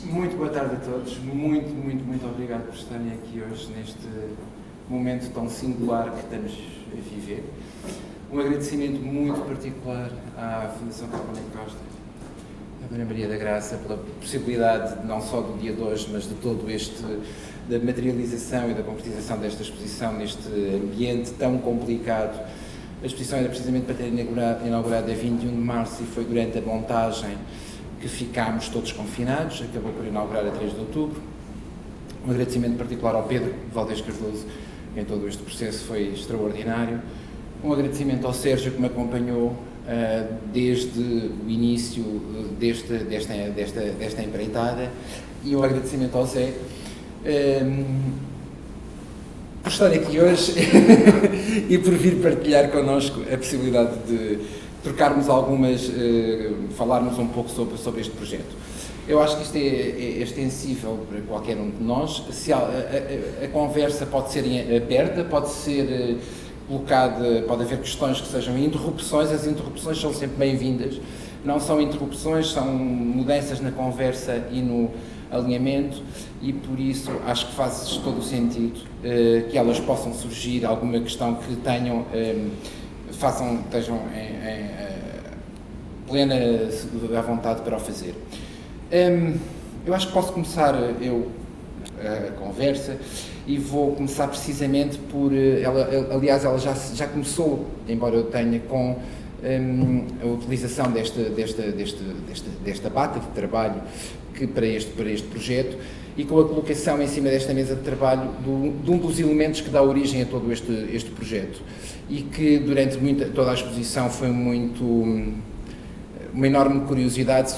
Muito boa tarde a todos, muito obrigado por estarem aqui hoje neste momento tão singular que estamos a viver. Um agradecimento muito particular à Fundação Carolina Costa, à Dona Maria da Graça, pela possibilidade não só do dia de hoje, mas de todo da materialização e da concretização desta exposição neste ambiente tão complicado. A exposição era precisamente para ter inaugurado a 21 de março e foi durante a montagem que ficámos todos confinados, acabou por inaugurar a 3 de outubro. Um agradecimento particular ao Pedro Valdez Cardoso, em todo este processo foi extraordinário. Um agradecimento ao Sérgio, que me acompanhou desde o início desta empreitada, e um agradecimento ao Zé por estar aqui hoje e por vir partilhar connosco a possibilidade de trocarmos falarmos um pouco sobre este projeto. Eu acho que isto é extensível para qualquer um de nós. A conversa pode ser aberta, pode ser colocada, pode haver questões que sejam interrupções. As interrupções são sempre bem-vindas. Não são interrupções, são mudanças na conversa e no alinhamento, e por isso acho que faz todo o sentido que elas possam surgir, alguma questão que estejam em plena à vontade para o fazer. Eu acho que posso começar a conversa e vou começar precisamente por ela já começou, embora eu tenha com a utilização desta bata de trabalho para este projeto, e com a colocação em cima desta mesa de trabalho de um dos elementos que dá origem a todo este projeto, e que durante toda a exposição foi uma enorme curiosidade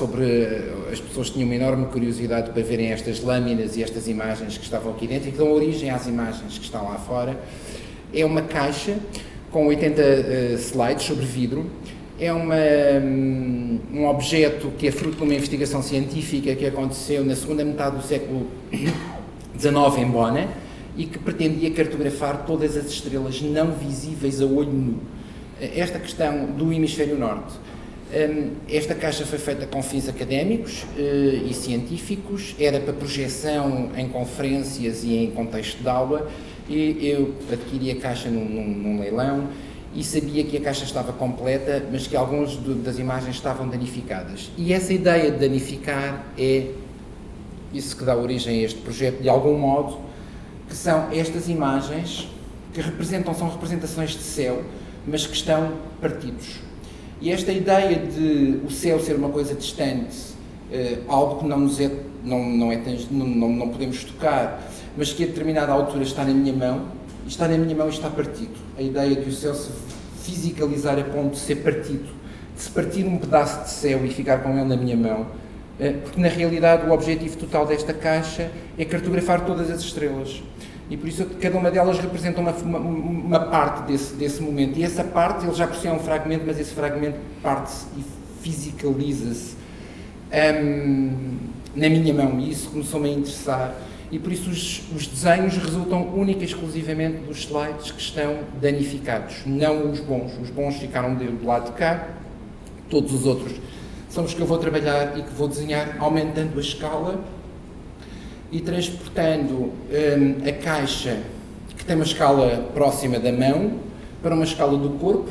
as pessoas tinham uma enorme curiosidade para verem estas lâminas e estas imagens que estavam aqui dentro e que dão origem às imagens que estão lá fora. É uma caixa com 80 slides sobre vidro. É um objeto que é fruto de uma investigação científica que aconteceu na segunda metade do século XIX em Bona e que pretendia cartografar todas as estrelas não visíveis a olho nu. Esta questão do hemisfério norte. Esta caixa foi feita com fins académicos e científicos, era para projeção em conferências e em contexto de aula, e eu adquiri a caixa num leilão e sabia que a caixa estava completa, mas que algumas das imagens estavam danificadas. E essa ideia de danificar é isso que dá origem a este projeto, de algum modo, que são estas imagens que são representações de céu, mas que estão partidos. E esta ideia de o céu ser uma coisa distante, algo que não podemos tocar, mas que a determinada altura está na minha mão e está partido. A ideia de o céu se fisicalizar a ponto de ser partido, de se partir um pedaço de céu e ficar com ele na minha mão, porque na realidade o objetivo total desta caixa é cartografar todas as estrelas. E por isso cada uma delas representa uma parte desse momento. E essa parte, ele já por si é um fragmento, mas esse fragmento parte-se e fisicaliza-se na minha mão. E isso começou-me a interessar. E por isso os desenhos resultam única e exclusivamente dos slides que estão danificados, não os bons. Os bons ficaram do lado de cá, todos os outros são os que eu vou trabalhar e que vou desenhar aumentando a escala e transportando a caixa, que tem uma escala próxima da mão, para uma escala do corpo,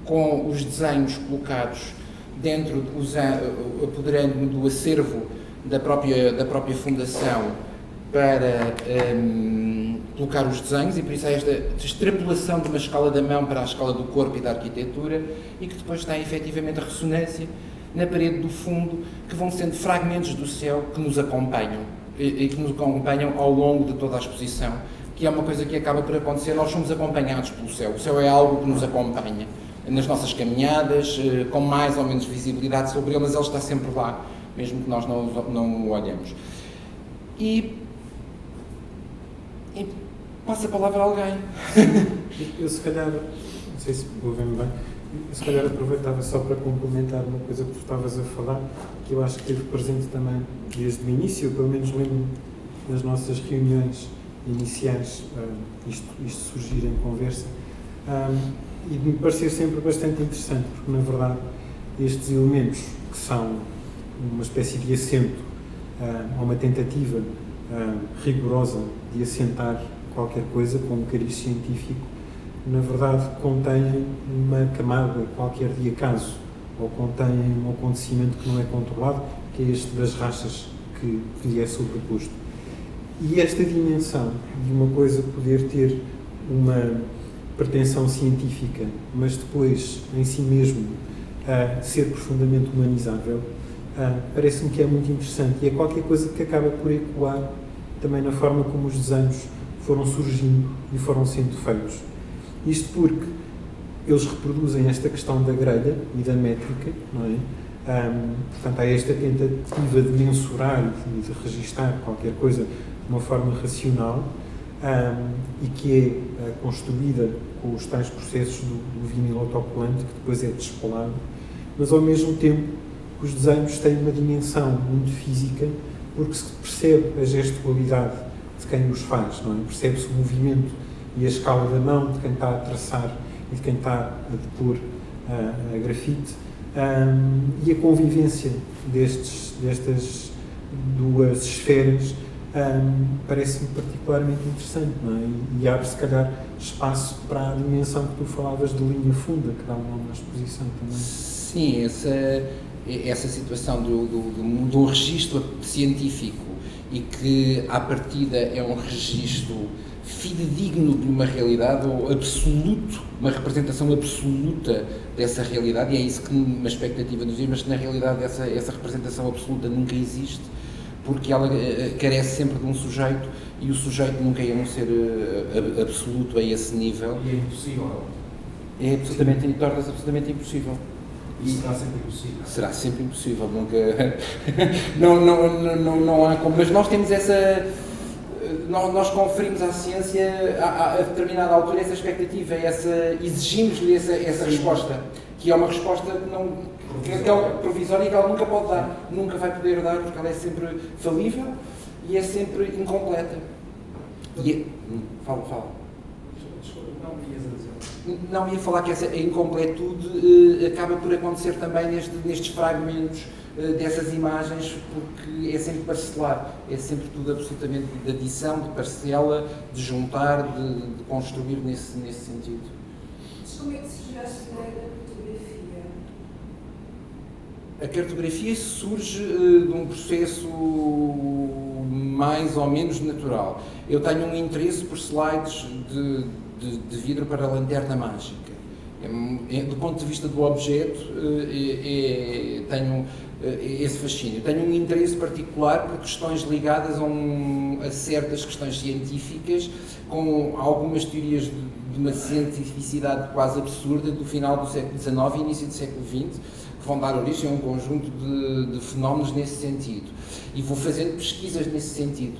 com os desenhos colocados dentro, apoderando-me do acervo da própria fundação para colocar os desenhos, e por isso há esta extrapolação de uma escala da mão para a escala do corpo e da arquitetura, e que depois tem efetivamente a ressonância na parede do fundo, que vão sendo fragmentos do céu que nos acompanham e que nos acompanham ao longo de toda a exposição, que é uma coisa que acaba por acontecer. Nós somos acompanhados pelo céu. O céu é algo que nos acompanha nas nossas caminhadas, com mais ou menos visibilidade sobre ele, mas ele está sempre lá, mesmo que nós não o olhemos. E passa a palavra a alguém. Eu se calhar, não sei se ouvem bem, eu se calhar aproveitava só para complementar uma coisa que tu estavas a falar, que eu acho que esteve presente também desde o início. Eu pelo menos lembro das nossas reuniões iniciais, isto surgir em conversa, e me pareceu sempre bastante interessante, porque na verdade estes elementos, que são uma espécie de assento a uma tentativa rigorosa de assentar qualquer coisa com um cariz científico, na verdade contêm uma camada qualquer de acaso, ou contêm um acontecimento que não é controlado, que é este das rachas que lhe é sobreposto. E esta dimensão de uma coisa poder ter uma pretensão científica, mas depois, em si mesmo, ser profundamente humanizável, parece-me que é muito interessante e é qualquer coisa que acaba por ecoar também na forma como os desenhos foram surgindo e foram sendo feitos. Isto porque eles reproduzem esta questão da grelha e da métrica, não é? Portanto, há esta tentativa de mensurar e de registar qualquer coisa de uma forma racional e que é construída com os tais processos do vinil autocolante, que depois é despolado, mas ao mesmo tempo os desenhos têm uma dimensão muito física, porque se percebe a gestualidade de quem os faz, não é? Percebe-se o movimento e a escala da mão de quem está a traçar e de quem está a depor a grafite, e a convivência destas duas esferas parece-me particularmente interessante, não é? E abre, se calhar, espaço para a dimensão que tu falavas de linha funda, que dá um nome à exposição também. Sim, essa situação de um registro científico e que, à partida, é um registro fidedigno de uma realidade, ou absoluto, uma representação absoluta dessa realidade, e é isso que uma expectativa nos diz, mas que na realidade essa representação absoluta nunca existe, porque ela carece sempre de um sujeito, e o sujeito nunca é um ser absoluto a esse nível. E é impossível. Torna-se absolutamente impossível. E será sempre impossível. Será sempre impossível, nunca... não há como... Mas nós temos essa... Nós conferimos à ciência, a determinada altura, essa expectativa, exigimos-lhe essa resposta, que é uma resposta que é provisória e que ela nunca pode dar, nunca vai poder dar, porque ela é sempre falível e é sempre incompleta. Fala. Não, ia falar que essa incompletude acaba por acontecer também nestes fragmentos dessas imagens, porque é sempre parcelar, é sempre tudo absolutamente de adição, de parcela, de juntar, de construir nesse sentido. Mas como é que surgiu a ideia da cartografia? A cartografia surge de um processo mais ou menos natural. Eu tenho um interesse por slides de vidro para a lanterna mágica. Do ponto de vista do objeto, tenho esse fascínio. Tenho um interesse particular por questões ligadas a certas questões científicas, com algumas teorias de uma cientificidade quase absurda do final do século XIX e início do século XX, que vão dar origem a um conjunto de fenómenos nesse sentido. E vou fazendo pesquisas nesse sentido.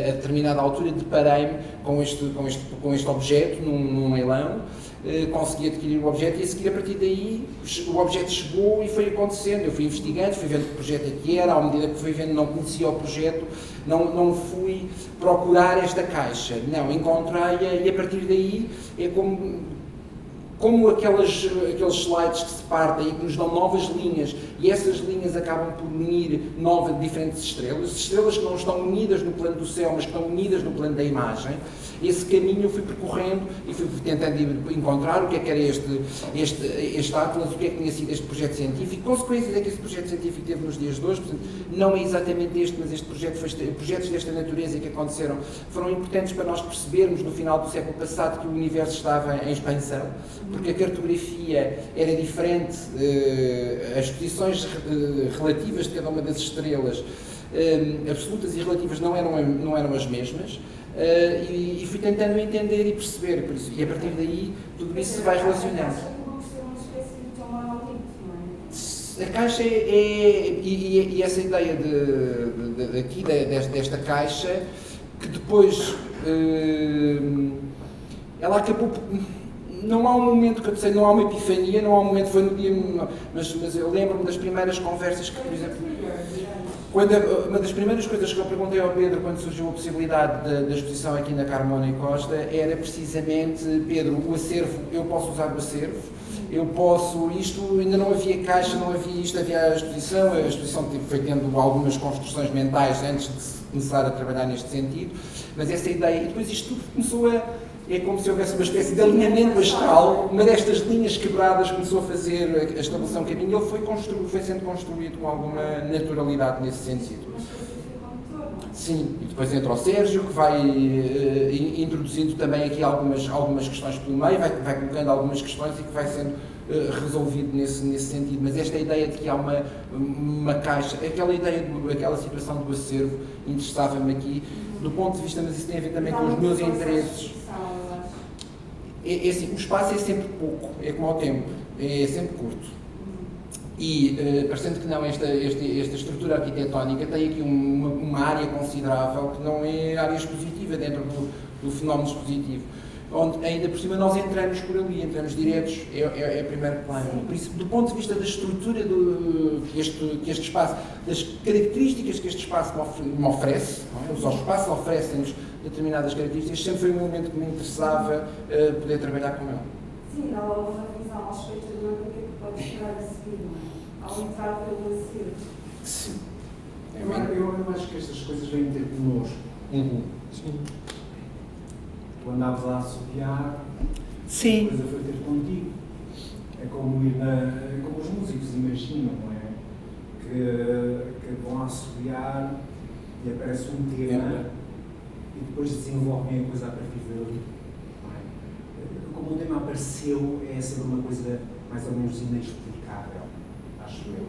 A determinada altura deparei-me com este objeto num leilão, consegui adquirir o objeto e a seguir, a partir daí, o objeto chegou e foi acontecendo. Eu fui investigando, fui vendo que projeto é que era, à medida que fui vendo não conhecia o projeto, não fui procurar esta caixa, não, encontrei-a e a partir daí é como aqueles slides que se partem e que nos dão novas linhas, e essas linhas acabam por unir diferentes estrelas que não estão unidas no plano do céu, mas que estão unidas no plano da imagem. Esse caminho eu fui percorrendo e fui tentando encontrar o que é que era este Atlas, o que é que tinha sido este projeto científico, consequências é que esse projeto científico teve nos dias de hoje. Portanto, não é exatamente este, mas este projeto projetos desta natureza que aconteceram foram importantes para nós percebermos no final do século passado que o universo estava em expansão, porque a cartografia era diferente, as posições relativas de cada uma das estrelas, absolutas e relativas, não eram as mesmas. E fui tentando entender e perceber, por isso, e a partir daí tudo isso se vai relacionando. A caixa e essa ideia desta caixa, que depois ela acabou. Não há um momento que eu sei, não há uma epifania, não há um momento, foi no dia. Mas eu lembro-me das primeiras conversas que, por exemplo. Uma das primeiras coisas que eu perguntei ao Pedro quando surgiu a possibilidade da exposição aqui na Carmona e Costa era precisamente: Pedro, o acervo, eu posso usar o acervo? eu posso, isto ainda não havia caixa, não havia isto, havia a exposição foi tendo algumas construções mentais antes de se começar a trabalhar neste sentido, mas essa ideia, e depois isto tudo começou é como se houvesse uma espécie de alinhamento astral, uma destas linhas quebradas começou a fazer, a estabelecer um caminho, e ele foi sendo construído com alguma naturalidade nesse sentido. Sim, e depois entra o Sérgio, que vai introduzindo também aqui algumas questões pelo meio, vai colocando algumas questões e que vai sendo resolvido nesse sentido. Mas esta ideia de que há uma caixa, aquela situação do acervo, interessava-me aqui, do ponto de vista, mas isso tem a ver também com os meus interesses. É assim, o espaço é sempre pouco, é como ao tempo, é sempre curto. E, parecendo que não, esta estrutura arquitetónica tem aqui uma área considerável que não é área expositiva dentro do fenómeno expositivo, onde ainda por cima nós entramos por ali, entramos diretos, é primeiro plano. Por isso, do ponto de vista da estrutura que este espaço, das características que este espaço me oferece, não é? Os espaços oferecem-nos determinadas características, sempre foi um elemento que me interessava poder trabalhar com ele. Sim, dá logo uma visão ao espectador do que é que pode chegar a seguir, não é? Ao entrar pelo acervo. Sim. Eu acho que estas coisas vêm ter connosco. Sim. Tu andavas a assobiar, Sim. a coisa foi ter contigo. É como ir como os músicos imaginam, não é? Que vão assobiar e aparece um tema e depois desenvolvem a coisa a partir dali. Como o tema apareceu, é sempre uma coisa mais ou menos inexplicável, acho eu.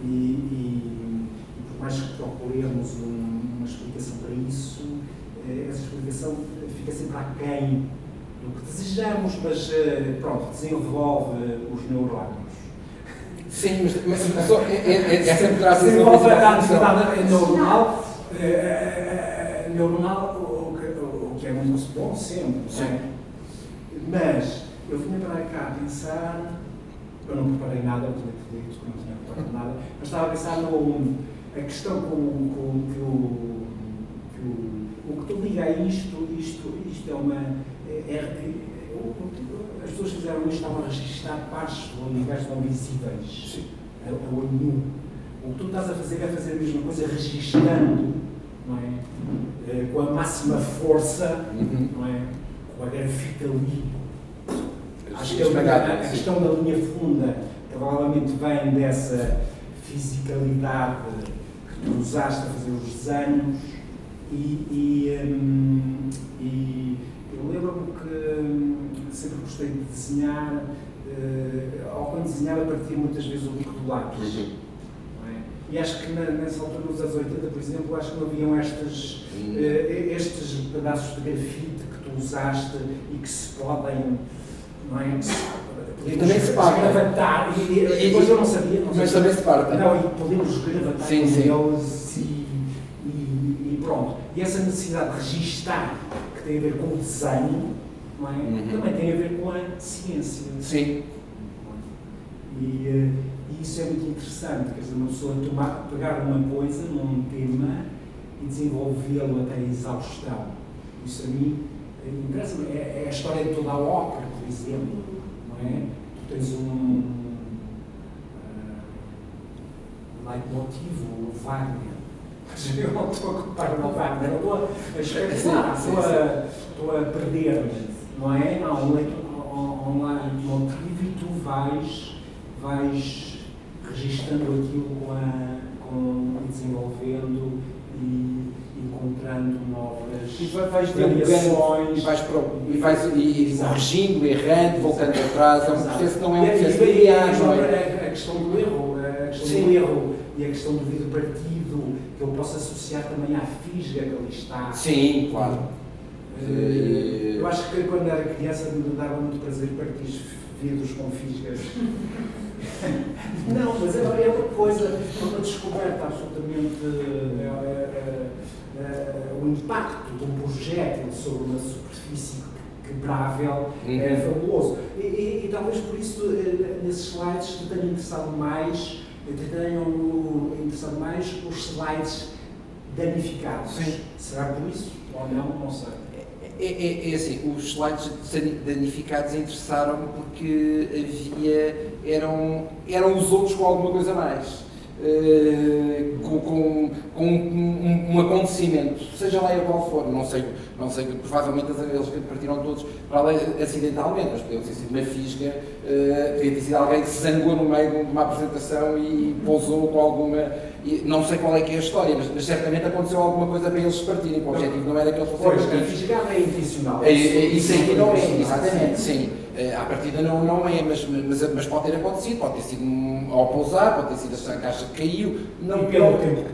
E por mais que procuremos uma explicação para isso, essa explicação fica sempre aquém do que desejamos, mas pronto, desenvolve os neurónios. Sim, mas só, é sempre trazer desenvolve a atividade neuronal, o que é muito bom sempre. Sim. Mas eu vinha para cá a pensar, eu não preparei nada, eu tinha dito que não tinha preparado nada, mas estava a pensar a questão o que tu liga a isto é uma. As pessoas fizeram isto, estavam a registrar partes do universo não visíveis. A olho nu. O que tu estás a fazer é fazer a mesma coisa, registrando, não é? Com a máxima força, não é? Com a grafite ali. Acho que a questão da linha funda provavelmente vem dessa fisicalidade que tu usaste a fazer os desenhos e eu lembro-me que sempre gostei de desenhar, ao quando desenhava partia muitas vezes o bico do lápis. Não é? E acho que nessa altura, nos anos 80, por exemplo, acho que não haviam estes pedaços de grafite que tu usaste e que se podem, não é? E também se partem. Gravatar, e depois eu não sabia. Mas também se partem. Não, e podemos gravatar sim, com eles e pronto. E essa necessidade de registar, que tem a ver com o desenho, não é? Também tem a ver com a ciência. Sim. E isso é muito interessante, quer dizer, uma pessoa pegar uma coisa num tema e desenvolvê-lo até a exaustão. Isso a mim interessa-me. É a história de toda a ópera, por exemplo, não é? Tu tens um leitmotiv, o Wagner. Mas eu não estou a comparar o Wagner, eu estou a especular, estou a perder-me, não é? Há um leitmotiv e tu vais registando aquilo e desenvolvendo e encontrando novas variações. E vais corrigindo, errando, voltando atrás. É um processo que não é um processo linear. A questão do erro, e a questão do devido partido, que eu posso associar também à fisga que ali está. Sim, claro. Eu acho que quando era criança me dava muito prazer partir vidros com fisgas. Não, mas é outra coisa, uma descoberta absolutamente. O impacto de um projétil sobre uma superfície quebrável é fabuloso. E talvez por isso, nesses slides, te tenham interessado mais os slides danificados. Sim. Será por isso? Ou não? Não sei. É assim, os slides danificados interessaram-me porque eram os outros com alguma coisa a mais. Com um acontecimento, seja lá qual for, não sei, provavelmente eles partiram todos para lá acidentalmente, mas podiam ter sido uma fisga, podia ter sido alguém que se zangou no meio de uma apresentação e pousou com alguma. Não sei qual é que é a história, mas certamente aconteceu alguma coisa para eles partirem, o objetivo não era que eles fossem. Pois, a fisgada é intencional. Isso aqui não é, exatamente, sim. À partida não é, mas pode ter acontecido, pode ter sido ao pousar, pode ter sido a caixa que caiu. Não, pelo tempo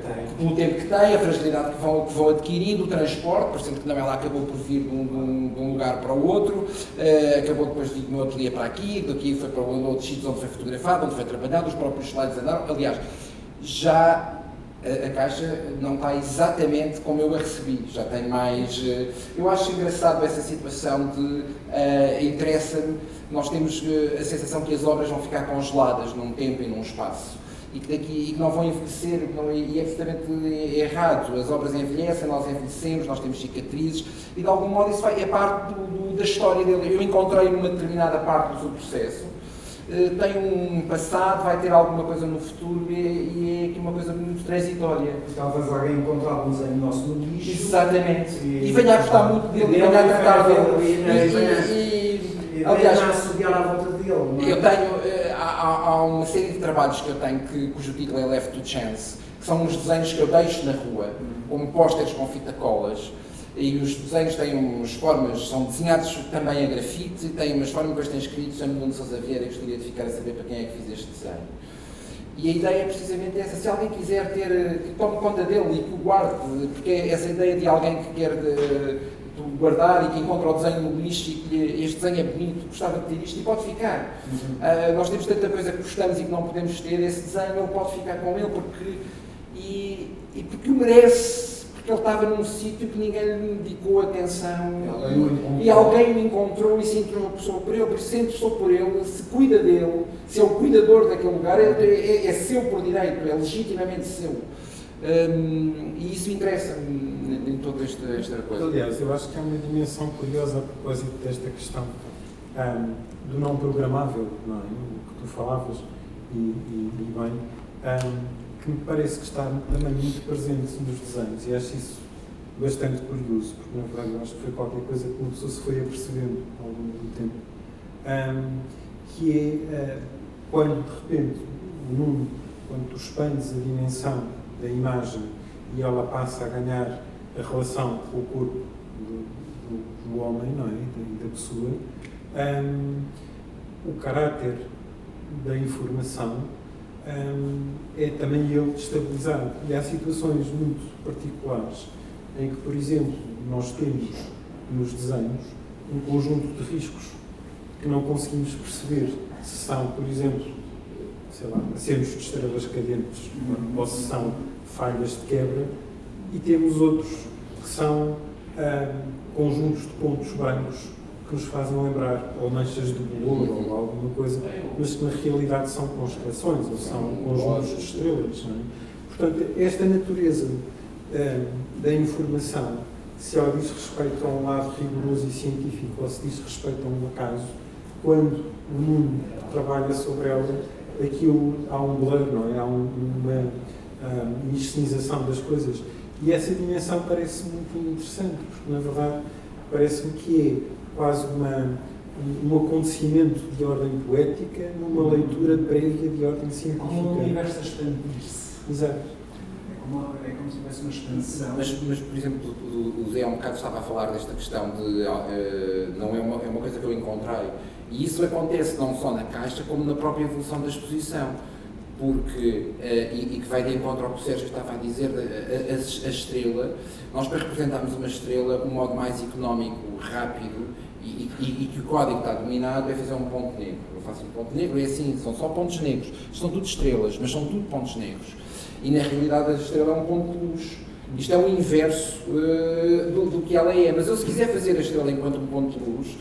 que tem, a fragilidade que vão adquirindo, o transporte, parecendo que não, ela acabou por vir de um lugar para o outro, acabou depois de ir de um outro dia para aqui, daqui foi para outros sítios onde foi fotografado, onde foi trabalhado, os próprios slides andaram. Aliás, já a caixa não está exatamente como eu a recebi, já tem mais. Eu acho engraçado essa situação de interessa-me, nós temos a sensação que as obras vão ficar congeladas num tempo e num espaço e que não vão envelhecer, e é absolutamente errado. As obras envelhecem, nós envelhecemos, nós temos cicatrizes e de algum modo isso é parte da história dele. Eu encontrei numa determinada parte do seu processo. Tem um passado, vai ter alguma coisa no futuro e é aqui uma coisa muito transitória. Talvez alguém encontre algum desenho nosso no lixo. Exatamente. E venha a gostar muito dele, venha a tratar dele. Aliás, a assobiar à volta dele. Eu tenho, há uma série de trabalhos que eu tenho cujo título é Left to Chance, que são uns desenhos que eu deixo na rua, como pósteres com fita colas. E os desenhos têm umas formas, são desenhados também a grafite, têm umas formas que eles têm escritos, chamo-me Nuno Sousa Vieira, e gostaria de ficar a saber para quem é que fiz este desenho. E a ideia é precisamente essa, se alguém quiser que tome conta dele e que o guarde, porque é essa ideia de alguém que quer guardar e que encontra o desenho no lixo e que este desenho é bonito, gostava de ter isto e pode ficar. Nós temos tanta coisa que gostamos e que não podemos ter, esse desenho ele pode ficar com ele porque o merece. Porque ele estava num sítio que ninguém lhe dedicou atenção e alguém o encontrou e se interessou por ele, porque se interessou por ele, se cuida dele, se é o cuidador daquele lugar, é seu por direito, é legitimamente seu. E isso interessa-me em toda esta coisa. Aliás, eu acho que há uma dimensão curiosa a propósito desta questão do não programável, não é? Que tu falavas, e bem. Que me parece que está também muito presente nos desenhos e acho isso bastante curioso, porque na verdade eu acho que foi qualquer coisa que uma pessoa se foi apercebendo ao longo do tempo, que é quando de repente o Nuno, quando tu expandes a dimensão da imagem e ela passa a ganhar a relação com o corpo do homem, não é? Da pessoa, o caráter da informação é também ele destabilizado. E há situações muito particulares em que, por exemplo, nós temos nos desenhos um conjunto de riscos que não conseguimos perceber se são, por exemplo, sei lá, acentos de estrelas cadentes ou se são falhas de quebra, e temos outros que são conjuntos de pontos brancos que nos fazem lembrar ou manchas de bolor ou alguma coisa, mas que na realidade são constelações ou são conjuntos de estrelas. Não é? Portanto, esta natureza da informação, se ela diz respeito a um lado rigoroso e científico ou se diz respeito a um acaso, quando o mundo trabalha sobre ela, aquilo há um blur, não é? Há uma higienização das coisas. E essa dimensão parece muito interessante, porque na verdade parece-me que é quase um acontecimento de ordem poética numa leitura prévia de ordem científica. Como um universo a expandir-se. Exato. É como se tivesse uma expansão. Mas, por exemplo, o Zé há um bocado estava a falar desta questão de não é uma coisa que eu encontrei. E isso acontece não só na caixa, como na própria evolução da exposição. Porque, e que vai de encontro ao que o Sérgio estava a dizer, a estrela, nós para representarmos uma estrela, um modo mais económico, rápido, e que o código está dominado é fazer um ponto negro. Eu faço um ponto negro e é assim, são só pontos negros. São tudo estrelas, mas são tudo pontos negros. E na realidade a estrela é um ponto de luz. Isto é o inverso do que ela é. Mas eu, se quiser fazer a estrela enquanto um ponto de luz,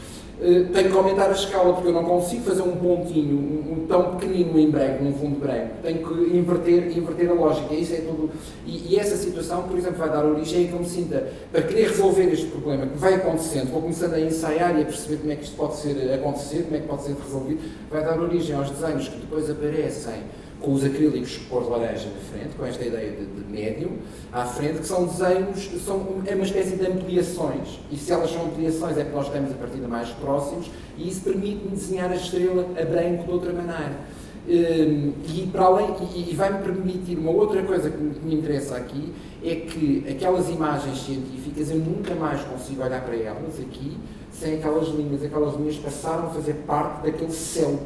tenho que aumentar a escala porque eu não consigo fazer um pontinho tão pequenino em branco, num fundo branco. Tenho que inverter a lógica. Isso é tudo. E essa situação, por exemplo, vai dar origem a que eu me sinta, para querer resolver este problema que vai acontecendo, vou começando a ensaiar e a perceber como é que isto pode acontecer, como é que pode ser resolvido, vai dar origem aos desenhos que depois aparecem com os acrílicos cor de laranja na frente, com esta ideia de médium, à frente, que são desenhos, é uma espécie de ampliações. E se elas são ampliações é porque nós estamos a partir de mais próximos, e isso permite-me desenhar a estrela a branco de outra maneira. E para além, e vai-me permitir uma outra coisa que me interessa aqui, é que aquelas imagens científicas eu nunca mais consigo olhar para elas aqui sem aquelas linhas passaram a fazer parte daquele céu,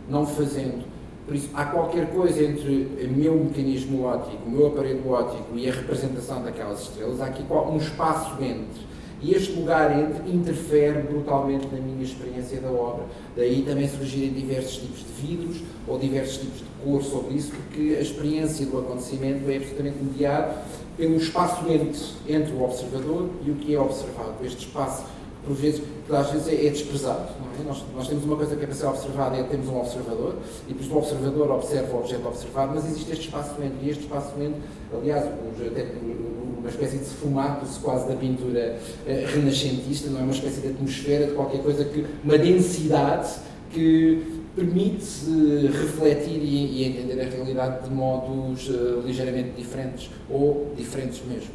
não fazendo. Por isso, há qualquer coisa entre o meu mecanismo óptico, o meu aparelho óptico e a representação daquelas estrelas, há aqui um espaço entre. E este lugar entre interfere brutalmente na minha experiência da obra. Daí também surgirem diversos tipos de vidros ou diversos tipos de cor sobre isso, porque a experiência do acontecimento é absolutamente mediada pelo espaço entre o observador e o que é observado. Este espaço, por vezes, que às vezes é desprezado. Não é? Nós temos uma coisa que é para ser observada, temos um observador, e depois o observador observa o objeto observado, mas existe este espaço entre, e este espaço entre, aliás, uma espécie de sfumato-se quase da pintura renascentista, não é? Uma espécie de atmosfera, de qualquer coisa uma densidade que permite refletir e entender a realidade de modos ligeiramente diferentes, ou diferentes mesmo.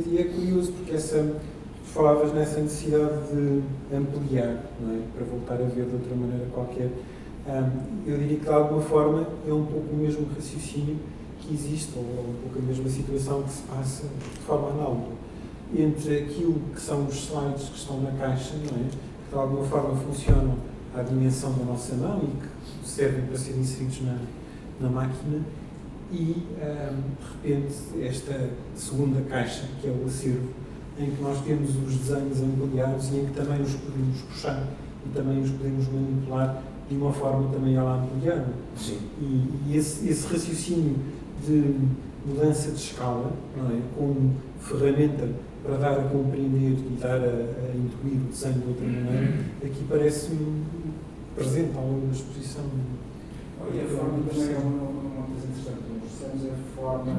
E é curioso porque falavas nessa necessidade de ampliar, não é? Para voltar a ver de outra maneira qualquer. Eu diria que de alguma forma é um pouco o mesmo raciocínio que existe, ou um pouco a mesma situação que se passa de forma análoga entre aquilo que são os slides que estão na caixa, não é? Que de alguma forma funcionam à dimensão da nossa mão e que servem para serem inseridos na máquina, e de repente esta segunda caixa, que é o acervo, em que nós temos os desenhos ampliados e em que também os podemos puxar e também os podemos manipular de uma forma também ela ampliada. Sim. E esse raciocínio de mudança de escala, não é? Como ferramenta para dar a compreender e dar a intuir o desenho de outra maneira, aqui parece-me presente ao longo da exposição. E a forma também é uma coisa interessante. Nós temos a forma,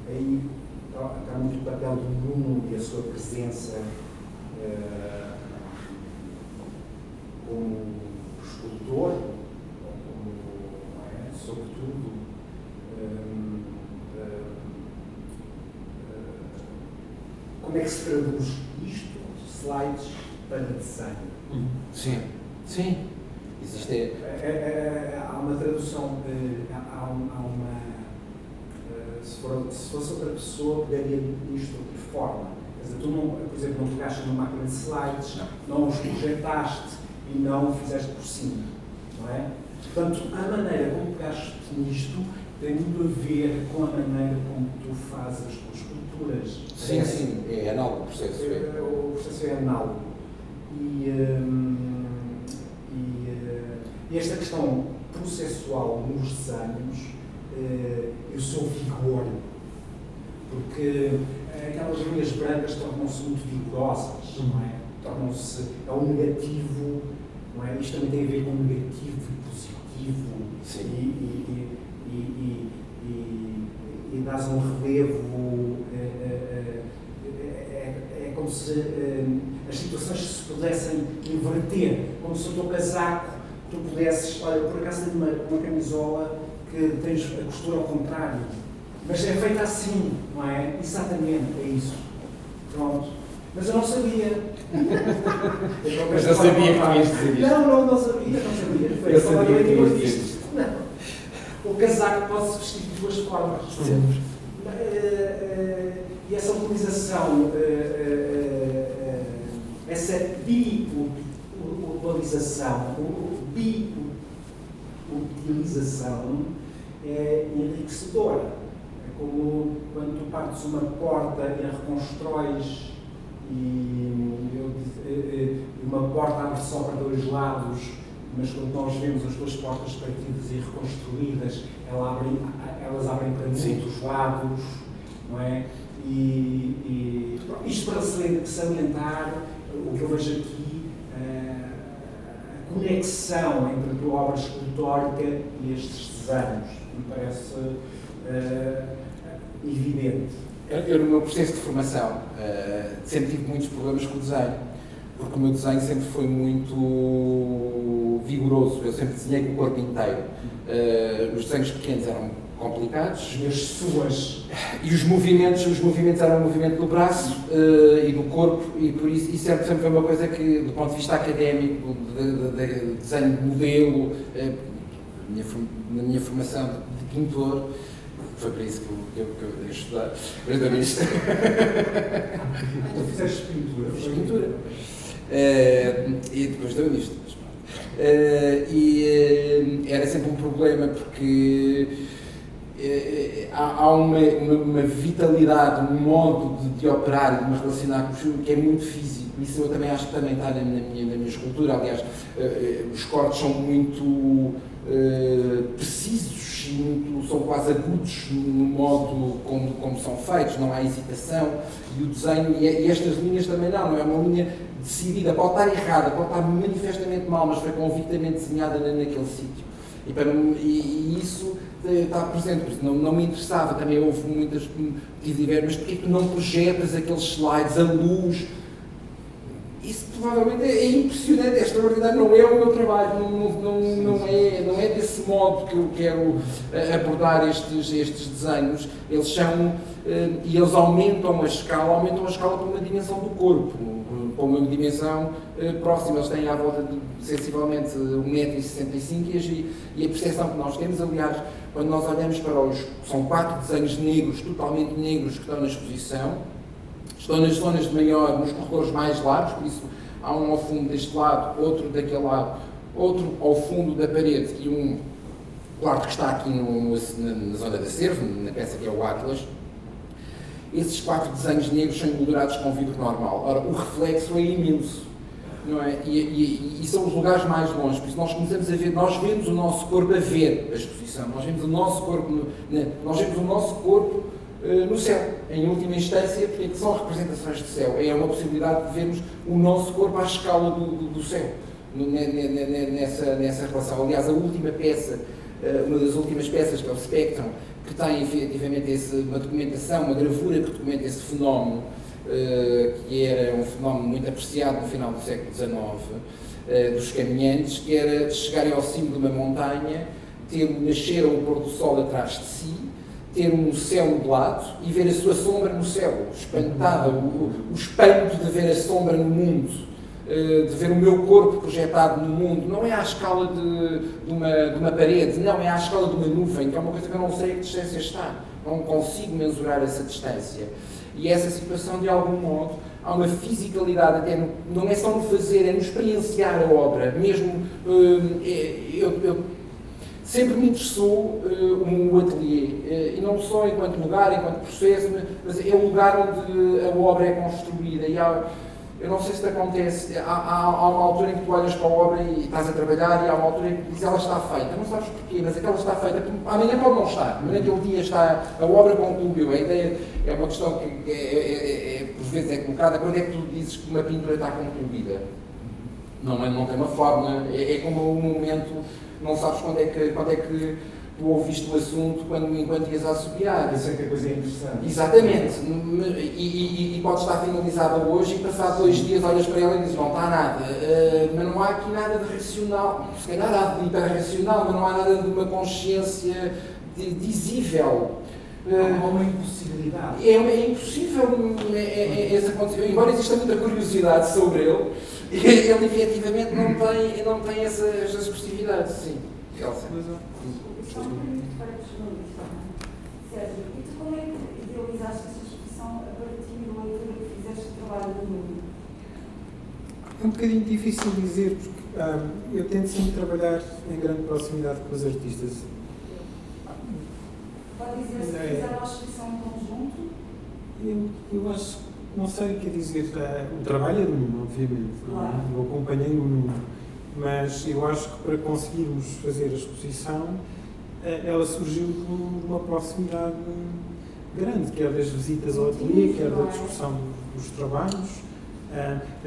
aí está muito o papel do Bruno e a sua presença como escultor, sobretudo, como é que se traduz isto, slides para desenho? Sim, sim. Existe. Há uma tradução, se fosse outra pessoa, daria isto de outra forma. Quer dizer, tu, não, por exemplo, não pegaste numa máquina de slides, não os projetaste e não o fizeste por cima, não é? Portanto, a maneira como pegaste nisto tem muito a ver com a maneira como tu fazes as tuas esculturas. Sim, sim, é análogo o processo. O processo é análogo. E esta questão processual nos desenhos, o seu vigor, porque aquelas linhas brancas tornam-se muito vigorosas, não é? Tornam-se ao negativo, não é? Isto também tem a ver com negativo e positivo. Sim. E dás um relevo, é como se as situações se pudessem inverter, como se o teu casaco tu pudesses, olha, por acaso tenho uma camisola que tens a costura ao contrário, mas é feita assim, não é? Exatamente, é isso. Pronto. Mas eu não sabia. Mas não sabia que tinhas de dizer isto. Não sabia. Eu sabia que tinhas de dizer isto. Não. O casaco pode-se vestir de duas formas. Sempre. E essa utilização, essa biutilização é enriquecedora. É como quando tu partes uma porta e a reconstróis e uma porta abre só para dois lados, mas quando nós vemos as duas portas partidas e reconstruídas, elas abrem para muitos lados, não é? E isto para salientar o que eu vejo aqui, a conexão entre a tua obra escultórica e estes desenhos. Me parece evidente. Eu, no meu processo de formação, sempre tive muitos problemas com o desenho, porque o meu desenho sempre foi muito vigoroso. Eu sempre desenhei com o corpo inteiro. Os desenhos pequenos eram complicados. E as suas... E os movimentos eram o movimento do braço e do corpo, e por isso sempre foi uma coisa que, do ponto de vista académico, de desenho de modelo, na minha formação de pintor, foi para isso que eu ia estudar. Mas também isto. Tu fizeste pintura? Fiz pintura. E depois deu isto. E era sempre um problema porque há uma vitalidade, um modo de operar e de me relacionar com o filme que é muito físico. Isso eu também acho que também está na minha escultura. Aliás, os cortes são muito precisos e são quase agudos no modo como são feitos, não há hesitação. E o desenho, e estas linhas também não é uma linha decidida, pode estar errada, pode estar manifestamente mal, mas foi convictamente desenhada naquele sítio. E isso está presente, por isso não me interessava, também houve muitas que tiveram, mas porquê que não projetas aqueles slides, a luz? Isso provavelmente é impressionante, é extraordinário, não é o meu trabalho, não é desse modo que eu quero abordar estes desenhos. Eles são, e eles aumentam a escala para uma dimensão do corpo, para uma dimensão próxima. Eles têm à volta de sensivelmente 1,65 m e a percepção que nós temos, aliás, quando nós olhamos para são 4 desenhos negros, totalmente negros, que estão na exposição. Estão nas zonas de maior, nos corredores mais largos, por isso há um ao fundo deste lado, outro daquele lado, outro ao fundo da parede e um quarto que está aqui na zona da cerve, na peça que é o Atlas. Esses 4 desenhos negros são emoldurados com vidro normal. Ora, o reflexo é imenso, não é? E são os lugares mais longe, por isso nós começamos a ver, nós vemos o nosso corpo a ver a exposição, nós vemos o nosso corpo no céu, em última instância, porque são representações de céu. É uma possibilidade de vermos o nosso corpo à escala do céu, nessa relação. Aliás, a última peça, uma das últimas peças, que é o Spectrum, que tem efetivamente uma documentação, uma gravura que documenta esse fenómeno, que era um fenómeno muito apreciado no final do século XIX, dos caminhantes, que era chegarem ao cimo de uma montanha, ter o nascer ou o pôr do sol atrás de si, ter um céu nublado e ver a sua sombra no céu, espantada, o espanto de ver a sombra no mundo, de ver o meu corpo projetado no mundo. Não é à escala de uma parede, não, é à escala de uma nuvem, que é uma coisa que eu não sei a que distância está, não consigo mensurar essa distância. E essa situação, de algum modo, há uma fisicalidade, até não é só no fazer, é no experienciar a obra, mesmo. Sempre me interessou o ateliê, e não só enquanto lugar, enquanto processo, mas é o lugar onde a obra é construída. E eu não sei se te acontece, há uma altura em que tu olhas para a obra e estás a trabalhar, e há uma altura em que dizes ela está feita. Não sabes porquê, mas aquela está feita, amanhã pode não estar, mas naquele dia está, a obra concluiu. A ideia é uma questão que por vezes é colocada: quando é que tu dizes que uma pintura está concluída? Não tem uma forma, é como um momento. Não sabes quando é que tu ouviste o assunto enquanto ias a assobiar. Isso é que a coisa é interessante. Exatamente. E pode estar finalizada hoje e passado 2 dias olhas para ela e dizes, não está nada. Mas não há aqui nada de racional. Se calhar há de hiperracional, mas não há nada de uma consciência dizível. Há uma impossibilidade. É impossível esse acontecer. Embora exista muita curiosidade sobre ele, ele efetivamente não tem essa expressividade. Sim. Elsa. São muito para jornalista, não é? Sérgio, e tu como é que idealizaste esta exposição a partir do momento em que fizeste o trabalho no mundo? É um bocadinho difícil dizer, porque eu tento sempre trabalhar em grande proximidade com os artistas. Pode dizer se fizeram a exposição em conjunto? Eu acho, não sei o que dizer. O trabalho é do mundo, obviamente. Claro. Eu acompanhei o mundo. Mas eu acho que para conseguirmos fazer a exposição, ela surgiu de uma proximidade grande, quer das visitas ao ateliê, quer da discussão dos trabalhos.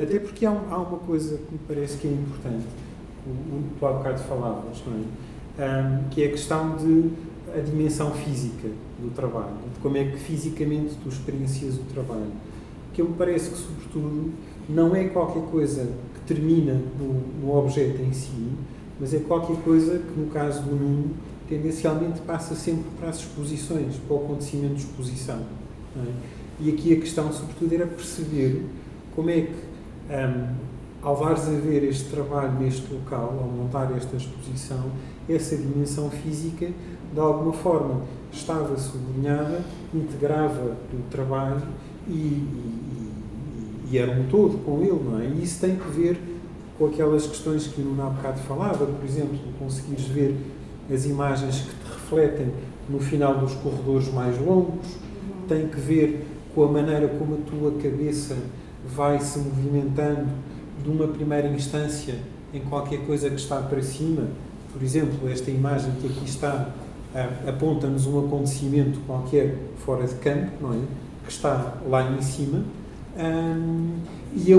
Até porque há uma coisa que me parece que é importante, tu há bocado falavas, não é? Que é a questão de a dimensão física do trabalho, de como é que fisicamente tu experiencias o trabalho. Que me parece que, sobretudo, não é qualquer coisa que termina no objeto em si, mas é qualquer coisa que, no caso do Nuno, tendencialmente passa sempre para as exposições, para o acontecimento de exposição. Não é? E aqui a questão, sobretudo, era perceber como é que, ao dares a ver este trabalho neste local, ao montar esta exposição, essa dimensão física, de alguma forma, estava sublinhada, integrava o trabalho e era um todo com ele, não é? E isso tem que ver com aquelas questões que o Nuno há bocado falava, por exemplo, conseguires ver as imagens que te refletem no final dos corredores mais longos, tem que ver com a maneira como a tua cabeça vai se movimentando de uma primeira instância em qualquer coisa que está para cima. Por exemplo, esta imagem que aqui está aponta-nos um acontecimento qualquer fora de campo, não é? Que está lá em cima. E a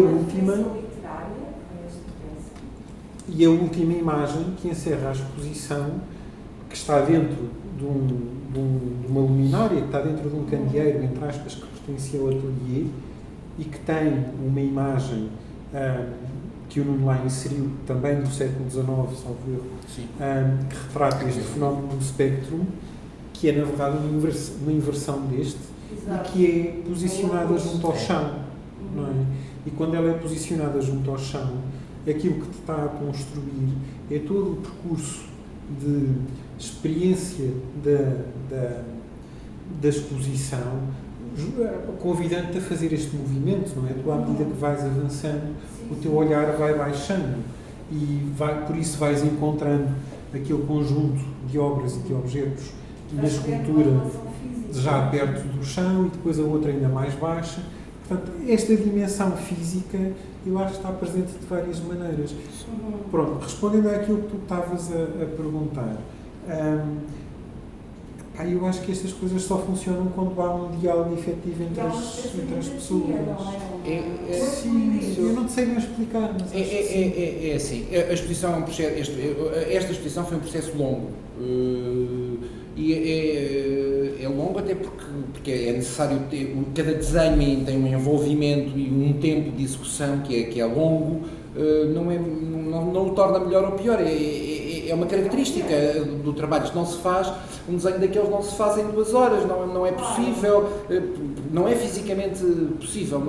última imagem que encerra a exposição, que está dentro de uma luminária, que está dentro de um candeeiro, entre aspas, que pertencia ao atelier, e que tem uma imagem que o Nuno lá inseriu, também do século XIX, salvo erro, que retrata este fenómeno do spectrum, que é, na verdade, uma inversão deste, e que é posicionada junto ao chão. Não é? E quando ela é posicionada junto ao chão, aquilo que te está a construir é todo o percurso de experiência da exposição, convidando-te a fazer este movimento, não é? Tu, à medida que vais avançando, o teu olhar vai baixando e por isso vais encontrando aquele conjunto de obras e de objetos na escultura já perto do chão e depois a outra ainda mais baixa. Portanto, esta dimensão física, eu acho que está presente de várias maneiras. Pronto, respondendo àquilo que tu estavas a perguntar, eu acho que estas coisas só funcionam quando há um diálogo efetivo entre as pessoas. Sim, eu não sei bem explicar, mas é assim, a exposição é um processo, esta exposição foi um processo longo. E é longo até porque é necessário ter, cada desenho tem um envolvimento e um tempo de execução que é longo, não o torna melhor ou pior, é uma característica do trabalho. Isto não se faz, um desenho daqueles não se faz em 2 horas, não é possível, não é fisicamente possível,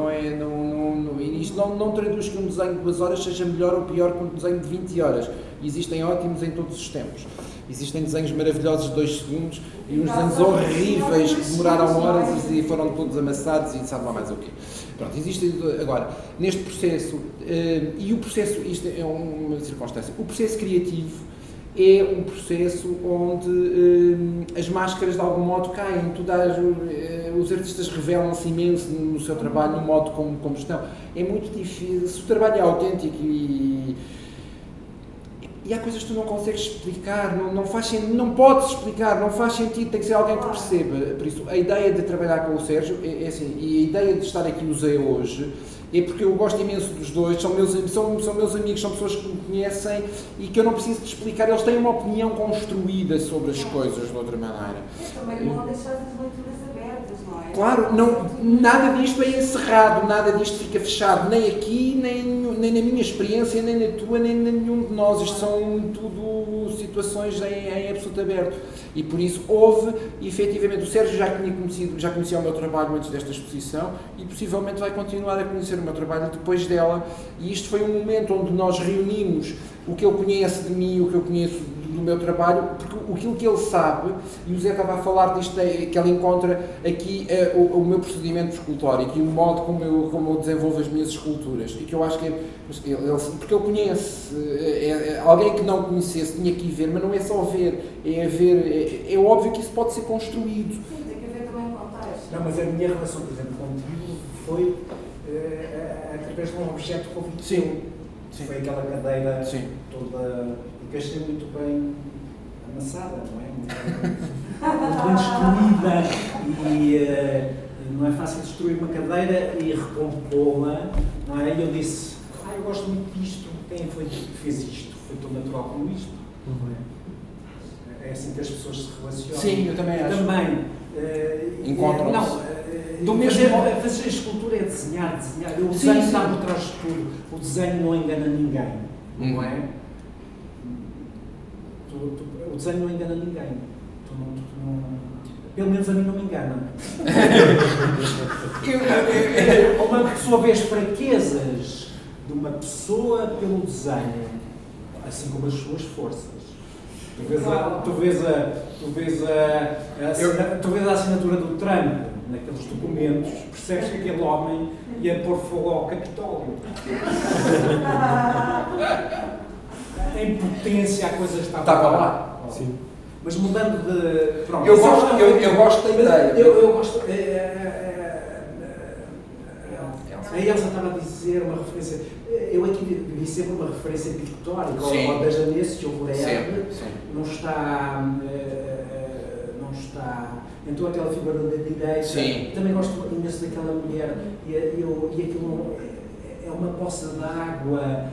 isto não traduz que um desenho de 2 horas seja melhor ou pior que um desenho de 20 horas. Existem ótimos em todos os tempos. Existem desenhos maravilhosos de 2 segundos e uns desenhos horríveis que demoraram horas e foram todos amassados e sabe lá mais o quê. Pronto, existe agora, neste processo, e o processo, isto é uma circunstância, o processo criativo é um processo onde as máscaras de algum modo caem, os artistas revelam-se imenso no seu trabalho, no modo como estão. É muito difícil, se o trabalho é autêntico e há coisas que tu não consegues explicar, não podes explicar, não faz sentido, tem que ser alguém que perceba. Por isso, a ideia de trabalhar com o Sérgio é assim, e a ideia de estar aqui no Zé hoje é porque eu gosto imenso dos dois, são meus amigos, são pessoas que me conhecem e que eu não preciso de explicar, eles têm uma opinião construída sobre as coisas de outra maneira. Também não deixar as leituras abertas, não é? Claro, nada disto é encerrado, nada disto fica fechado, nem aqui, nem na minha experiência, nem na tua, nem na nenhum de nós. Isto são tudo situações em absoluto aberto. E por isso houve, efetivamente, o Sérgio já conhecia o meu trabalho antes desta exposição e possivelmente vai continuar a conhecer o meu trabalho depois dela. E isto foi um momento onde nós reunimos o que ele conhece de mim, o que eu conheço do meu trabalho, porque aquilo que ele sabe, e o Zé estava a falar disto, que ele encontra aqui o meu procedimento escultórico e o modo como eu desenvolvo as minhas esculturas, e que eu acho que porque ele conhece, alguém que não conhecesse tinha que ir ver, mas não é só ver, é óbvio que isso pode ser construído. Sim, tem que haver também um contexto. Não, mas a minha relação, por exemplo, contigo foi através de um objeto convicto. Sim. Foi aquela cadeira Sim. toda, e que achei muito bem amassada, não é? Muito bem destruída Não é fácil destruir uma cadeira e recompô-la, não é? E eu disse, eu gosto muito disto, quem foi que fez isto? Foi tão natural como isto? Não é? É assim que as pessoas se relacionam. Sim, eu também acho. Também. Encontram-se. Não, Do mesmo fazer escultura é desenhar. O desenho está por trás de tudo. O desenho não engana ninguém, não é? O desenho não engana ninguém. Pelo menos a mim não me engana. Uma pessoa vê as fraquezas de uma pessoa pelo desenho, assim como as suas forças. Tu vês a assinatura do Trump naqueles documentos, percebes que aquele homem ia pôr fogo ao Capitólio. Em potência a coisa estava lá. Sim. Mas mudando de... Pronto, eu gosto da ideia. Eu gosto... A Elsa estava a dizer uma referência... Eu aqui vi sempre uma referência pictórica, ao Bejanense, que o Lerbe não está... Então aquela figura da direita... Também gosto imenso daquela mulher. E aquilo é uma poça d'água,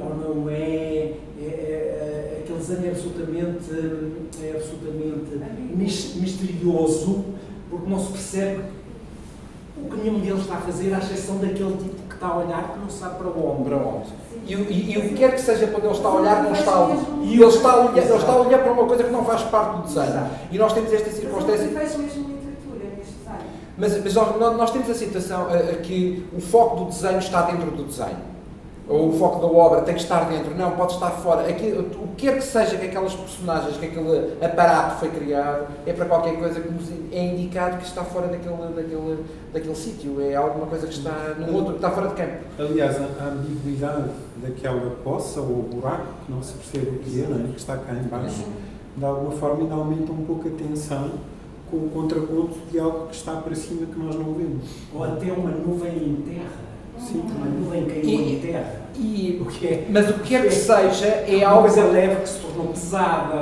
ou não é... Aquele desenho é absolutamente misterioso, porque não se percebe o que nenhum deles está a fazer, à exceção daquele tipo que está a olhar que não sabe para onde. E o que quer que seja para onde ele está a olhar, não está a olhar. E ele está a olhar para uma coisa que não faz parte do desenho. E nós temos esta circunstância. Mas mesmo literatura neste desenho. Mas nós temos a situação que o foco do desenho está dentro do desenho. Ou o foco da obra tem que estar dentro, não, pode estar fora. O que quer que seja que aquelas personagens, que aquele aparato foi criado, é para qualquer coisa que nos é indicado que está fora daquele sítio, é alguma coisa que está num outro, que está fora de campo. Aliás, a ambiguidade daquela poça, ou buraco, que não se percebe o que é, não é? Que está cá em baixo, de alguma forma ainda aumenta um pouco a tensão com o contraponto de algo que está para cima que nós não vemos. Ou até uma nuvem em terra. Sim, uma nuvem caiu em terra. Mas o que quer que seja é algo... Uma coisa leve que se tornou pesada.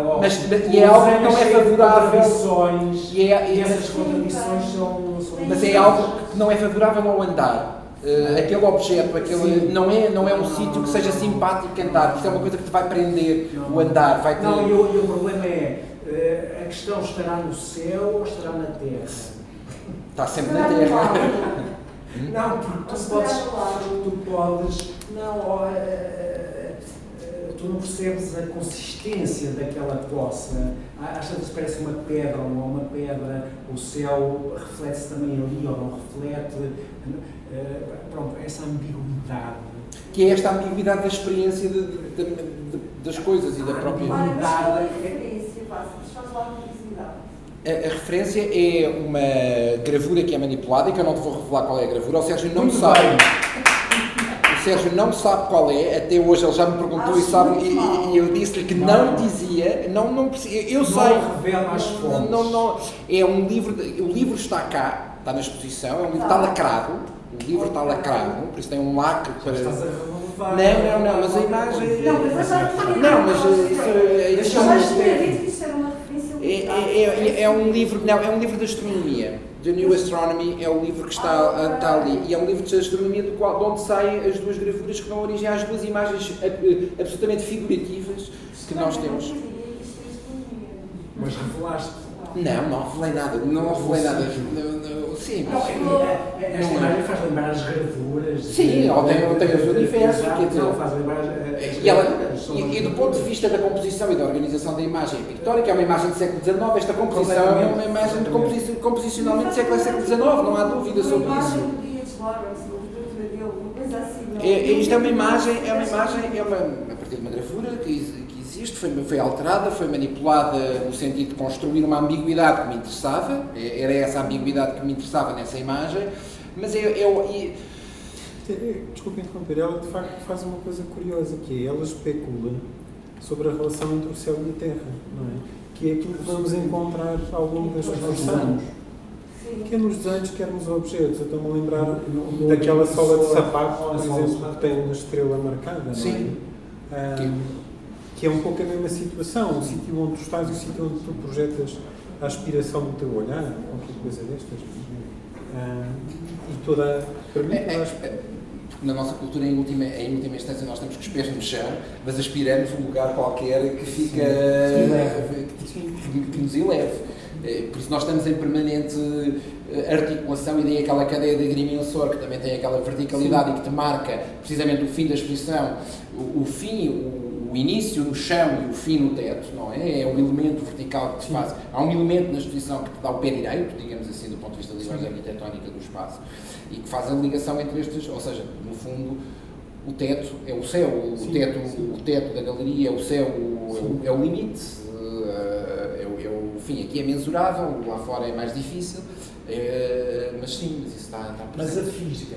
E é algo que não é favorável. E essas contradições são... Mas é algo que não é favorável ao andar. Aquele objeto, não é um sítio que seja simpático andar, porque é uma coisa que te vai prender o andar. E o problema é, a questão estará no céu ou estará na terra? Está sempre na terra. Não, porque tu não percebes a consistência daquela poça. Às vezes parece uma pedra, ou uma pedra, o céu reflete-se também ali, ou não reflete. Pronto, essa ambiguidade. Que é esta ambiguidade da experiência das coisas e da própria... A referência é uma gravura que é manipulada e que eu não te vou revelar qual é a gravura. O Sérgio não sabe. O Sérgio não sabe qual é. Até hoje ele já me perguntou e sabe. E eu disse-lhe que não dizia. Não sei. Revela as fontes. É um livro. O livro está cá, está na exposição. É um livro que está lacrado. O livro está lacrado, por isso tem um lacre para. Estás a renovar. Não, mas a imagem. Não, mas isso é um livro, é um livro de astronomia. The New Astronomy é o livro que está ali. E é um livro de astronomia de onde saem as duas gravuras que dão origem às duas imagens absolutamente figurativas que nós temos. Mas revelaste? Não revelei nada. Sim. Esta imagem faz lembrar as gravuras. Sim, ou tem o seu universo. Faz lembrar E do ponto de vista da composição e da organização da imagem pictórica, é uma imagem do século XIX, esta composição é uma imagem composicionalmente do século XIX, não há dúvida sobre isso. Isto é uma imagem, a partir de uma gravura que existe, foi alterada, foi manipulada no sentido de construir uma ambiguidade que me interessava, era essa a ambiguidade que me interessava nessa imagem, mas Desculpe interromper, ela de facto faz uma coisa curiosa, que é, ela especula sobre a relação entre o céu e a terra, não é? Que é aquilo que vamos encontrar ao longo das exposições. Quer nos desenhos, quer nos objetos. Eu estou-me a lembrar daquela sola de sapato, por exemplo, que tem uma estrela marcada, não é? Sim. Que é um pouco a mesma situação, o sítio onde tu estás e o sítio onde tu projetas a aspiração do teu olhar, qualquer coisa destas. E toda, para mim, eu acho na nossa cultura, em última instância, nós temos que os pés no chão, mas aspiramos um lugar qualquer que fica que nos eleve. Por isso nós estamos em permanente articulação, e daí aquela cadeia de agrimensor que também tem aquela verticalidade. Sim. E que te marca precisamente o fim da exposição, o início no chão e o fim no teto, não é? É um elemento vertical que te faz. Há um elemento na exposição que te dá o pé direito, digamos assim, do ponto de vista da linguagem arquitetónica do espaço, e que faz a ligação entre estes, ou seja, no fundo, o teto é o céu, o teto da galeria é o céu, é o limite, enfim, aqui é mensurável, lá fora é mais difícil, mas sim, mas isso está presente. Mas a fisga?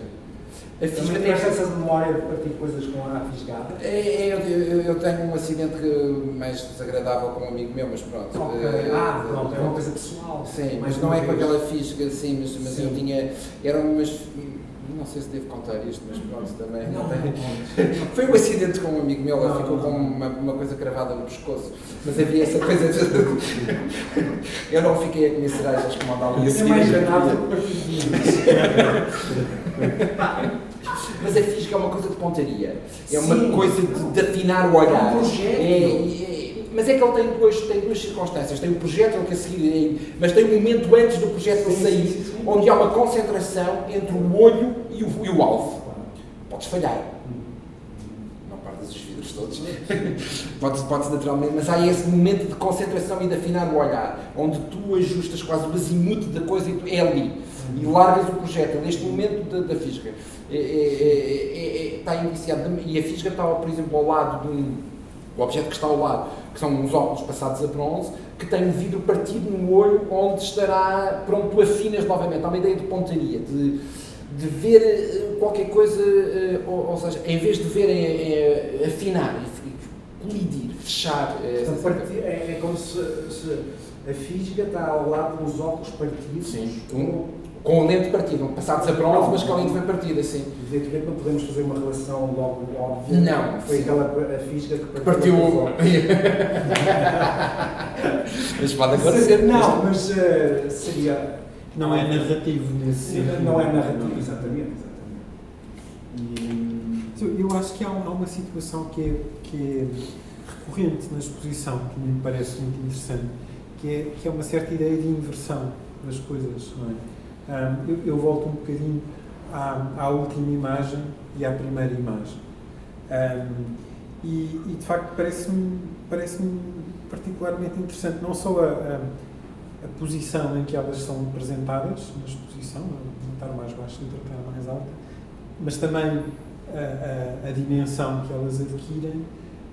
Também tens essa memória de partir coisas com a fisgada? Eu tenho um acidente mais desagradável com um amigo meu, mas pronto. Pronto, é uma coisa pessoal. Sim, mas não é com aquela fisga, sim, mas eu tinha, eram umas, não sei se devo contar isto, mas pronto, também não tem. Foi um acidente com um amigo meu, ele ficou com uma coisa cravada no pescoço, mas havia essa coisa de... Eu não fiquei a comer cerejas como andava ali a seguir. Mas a fisga é uma coisa de pontaria, é uma coisa de afinar o olhar. Mas é que ele tem duas circunstâncias. Tem o projétil que a seguir, mas tem um momento antes do projétil sair, onde há uma concentração entre o olho e o alvo. Podes falhar. Não partas os vidros todos. Podes naturalmente, mas há esse momento de concentração e de afinar o olhar, onde tu ajustas quase o azimuth da coisa e é ali. E largas o projétil. Neste momento da fisga. Está iniciado. E a fisga está, por exemplo, ao lado o objeto que está ao lado, que são uns óculos passados a bronze, que tem um vidro partido no olho, onde estará, pronto, tu afinas novamente. Há uma ideia de pontaria, de ver qualquer coisa, ou seja, em vez de ver, afinar, colidir, fechar. Portanto, é como se a fisga está ao lado dos óculos partidos. Sim. Com a lente partida, passados a bronze, mas com a lente foi partida, sim. Evidentemente não podemos fazer uma relação logo óbvia. Não. Foi a fisga que partiu o... Mas pode acontecer. Não, mas seria... Não é narrativo nesse sentido. Não é narrativo, exatamente. Eu acho que há uma situação que é recorrente na exposição, que me parece muito interessante, que é uma certa ideia de inversão das coisas, não é? Eu volto um bocadinho à última imagem e à primeira imagem. E de facto parece-me particularmente interessante não só a posição em que elas são apresentadas na exposição, a estar mais baixa e a estar mais alta, mas também a dimensão que elas adquirem,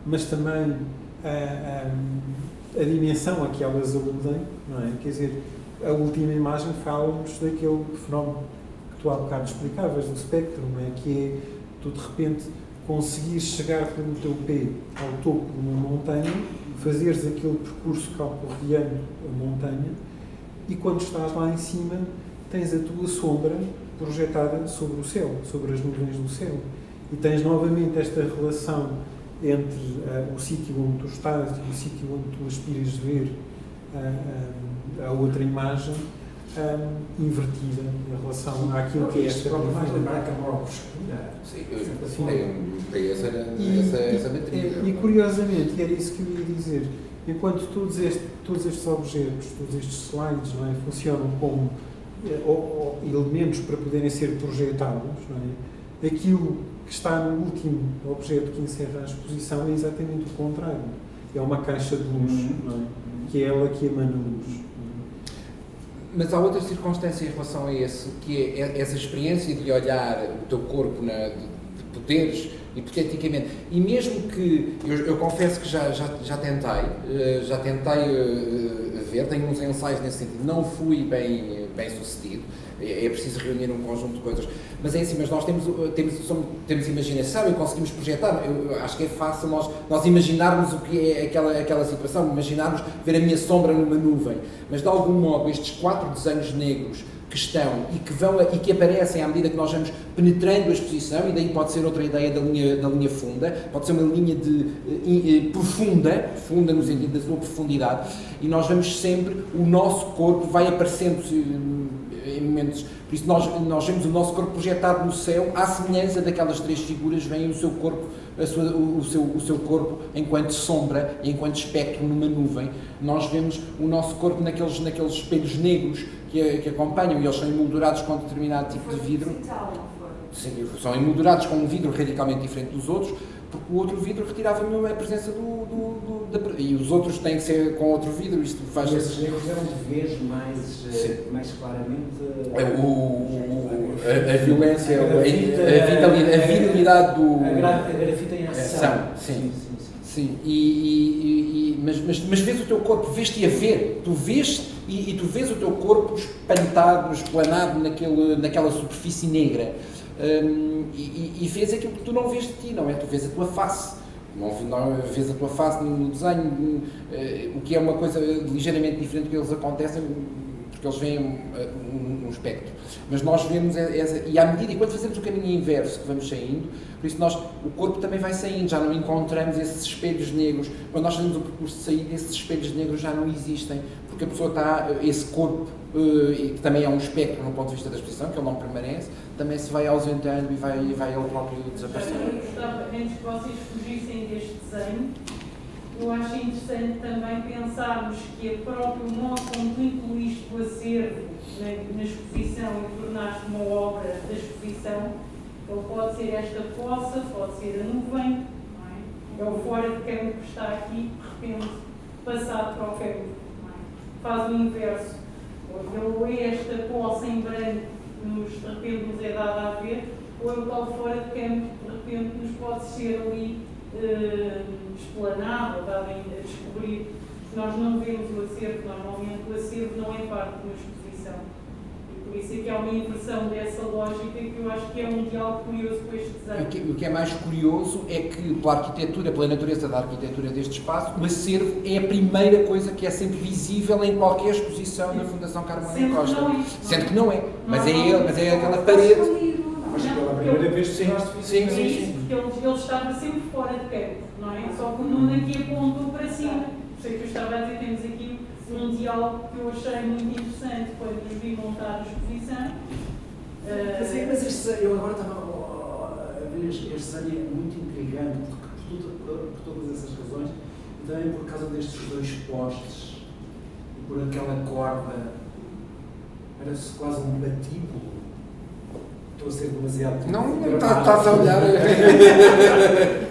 mas também a dimensão a que elas aludem, não é? Quer dizer, a última imagem fala-nos daquele fenómeno que tu há bocado explicavas, do espectro, não é? Que é, tu de repente conseguires chegar pelo teu pé ao topo de uma montanha, fazeres aquele percurso calcorreando a montanha, e quando estás lá em cima tens a tua sombra projetada sobre o céu, sobre as nuvens do céu, e tens novamente esta relação entre o sítio onde tu estás e o sítio onde tu aspiras ver a outra imagem invertida em relação àquilo que é esta. Mais lembrar que a maior obscura. Sim, tem essa matriz. E curiosamente, e era isso que eu ia dizer, enquanto todos estes objetos, todos estes slides, não é, funcionam como elementos para poderem ser projetados, não é, aquilo que está no último objeto que encerra a exposição é exatamente o contrário. É uma caixa de luz, não é? Que é ela que emana luz. Mas há outra circunstância em relação a esse, que é essa experiência de olhar o teu corpo de poderes, hipoteticamente. E mesmo que, eu confesso que já tentei ver, tenho uns ensaios nesse sentido, não fui bem sucedido, é preciso reunir um conjunto de coisas, mas é assim, mas nós temos imaginação e conseguimos projetar. Eu acho que é fácil nós imaginarmos o que é aquela situação, imaginarmos ver a minha sombra numa nuvem, mas de algum modo estes 4 desenhos negros que estão e que aparecem à medida que nós vamos penetrando a exposição, e daí pode ser outra ideia da linha funda, pode ser uma linha profunda no sentido da sua profundidade, e nós vamos sempre, o nosso corpo vai aparecendo em momentos. Por isso nós vemos o nosso corpo projetado no céu, à semelhança daquelas 3 figuras, vem o seu corpo, o seu corpo enquanto sombra e enquanto espectro numa nuvem. Nós vemos o nosso corpo naqueles espelhos negros que acompanham, e eles são emoldurados com determinado tipo de vidro. Sim, são emoldurados com um vidro radicalmente diferente dos outros, porque o outro vidro retirava mesmo a presença e os outros têm que ser com outro vidro. Isto faz. E esses negros eram de vez mais claramente. A violência, a virilidade do. A grafita em ação. Sim. Mas vês o teu corpo, vês-te a ver, tu vês e tu vês o teu corpo espantado, esplanado naquela superfície negra. E vês aquilo que tu não vês de ti, não é? Tu vês a tua face, não vês a tua face no desenho, o que é uma coisa ligeiramente diferente do que eles acontecem, porque eles veem um espectro. Mas nós vemos, e à medida, e quando fazemos o caminho inverso, que vamos saindo, por isso o corpo também vai saindo, já não encontramos esses espelhos negros. Quando nós fazemos o percurso de saída, esses espelhos negros já não existem, porque a pessoa está, esse corpo, e que também é um espectro no ponto de vista da exposição, que ele não permanece, também se vai ausentando e vai ele próprio desaparecendo. Eu gostava, antes que vocês fugissem deste desenho, eu acho interessante também pensarmos que o próprio modo como tu incluíste o acervo na exposição e tornaste uma obra da exposição, ele pode ser esta poça, pode ser a nuvem, não é? É o fora de campo que está aqui, de repente, passado para o campo, não é? Faz o inverso. Ou é esta poça em branco que de repente nos é dada a ver, ou é o tal fora de campo que de repente nos pode ser ali explanado, ou dado a descobrir. Nós não vemos o acervo, normalmente o acervo não é parte de uma exposição. E por isso é que há uma inversão dessa lógica que eu acho que é um diálogo curioso com este desenho. O que é mais curioso é que, pela arquitetura, pela natureza da arquitetura deste espaço, o acervo é a primeira coisa que é sempre visível em qualquer exposição na Fundação Carmona Costa. Sendo que não é. Mas é aquela parede. Mas pela primeira vez que nós Sim. Porque ele estava sempre fora de campo, não é? Só que o Nuno aqui apontou para cima. Por isso é que eu estava a dizer, temos aqui um diálogo que eu achei muito interessante quando nos vi montar a exposição. Mas eu agora estava a ver este desenho é muito intrigante por todas essas razões, e também por causa destes 2 postes e por aquela corda, parece quase um patíbulo. Estou a ser demasiado. Não estás a olhar.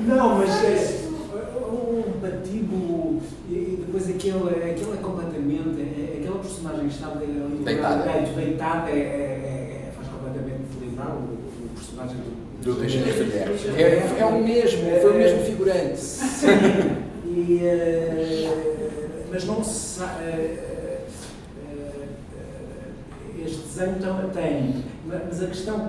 Não, mas é um patíbulo e depois aquele é completamente. Aquela personagem que está ali deitada faz completamente lembrar o personagem do Teixeira é o mesmo, foi o mesmo figurante. Sim. Mas não se sabe. Este desenho tem, mas a questão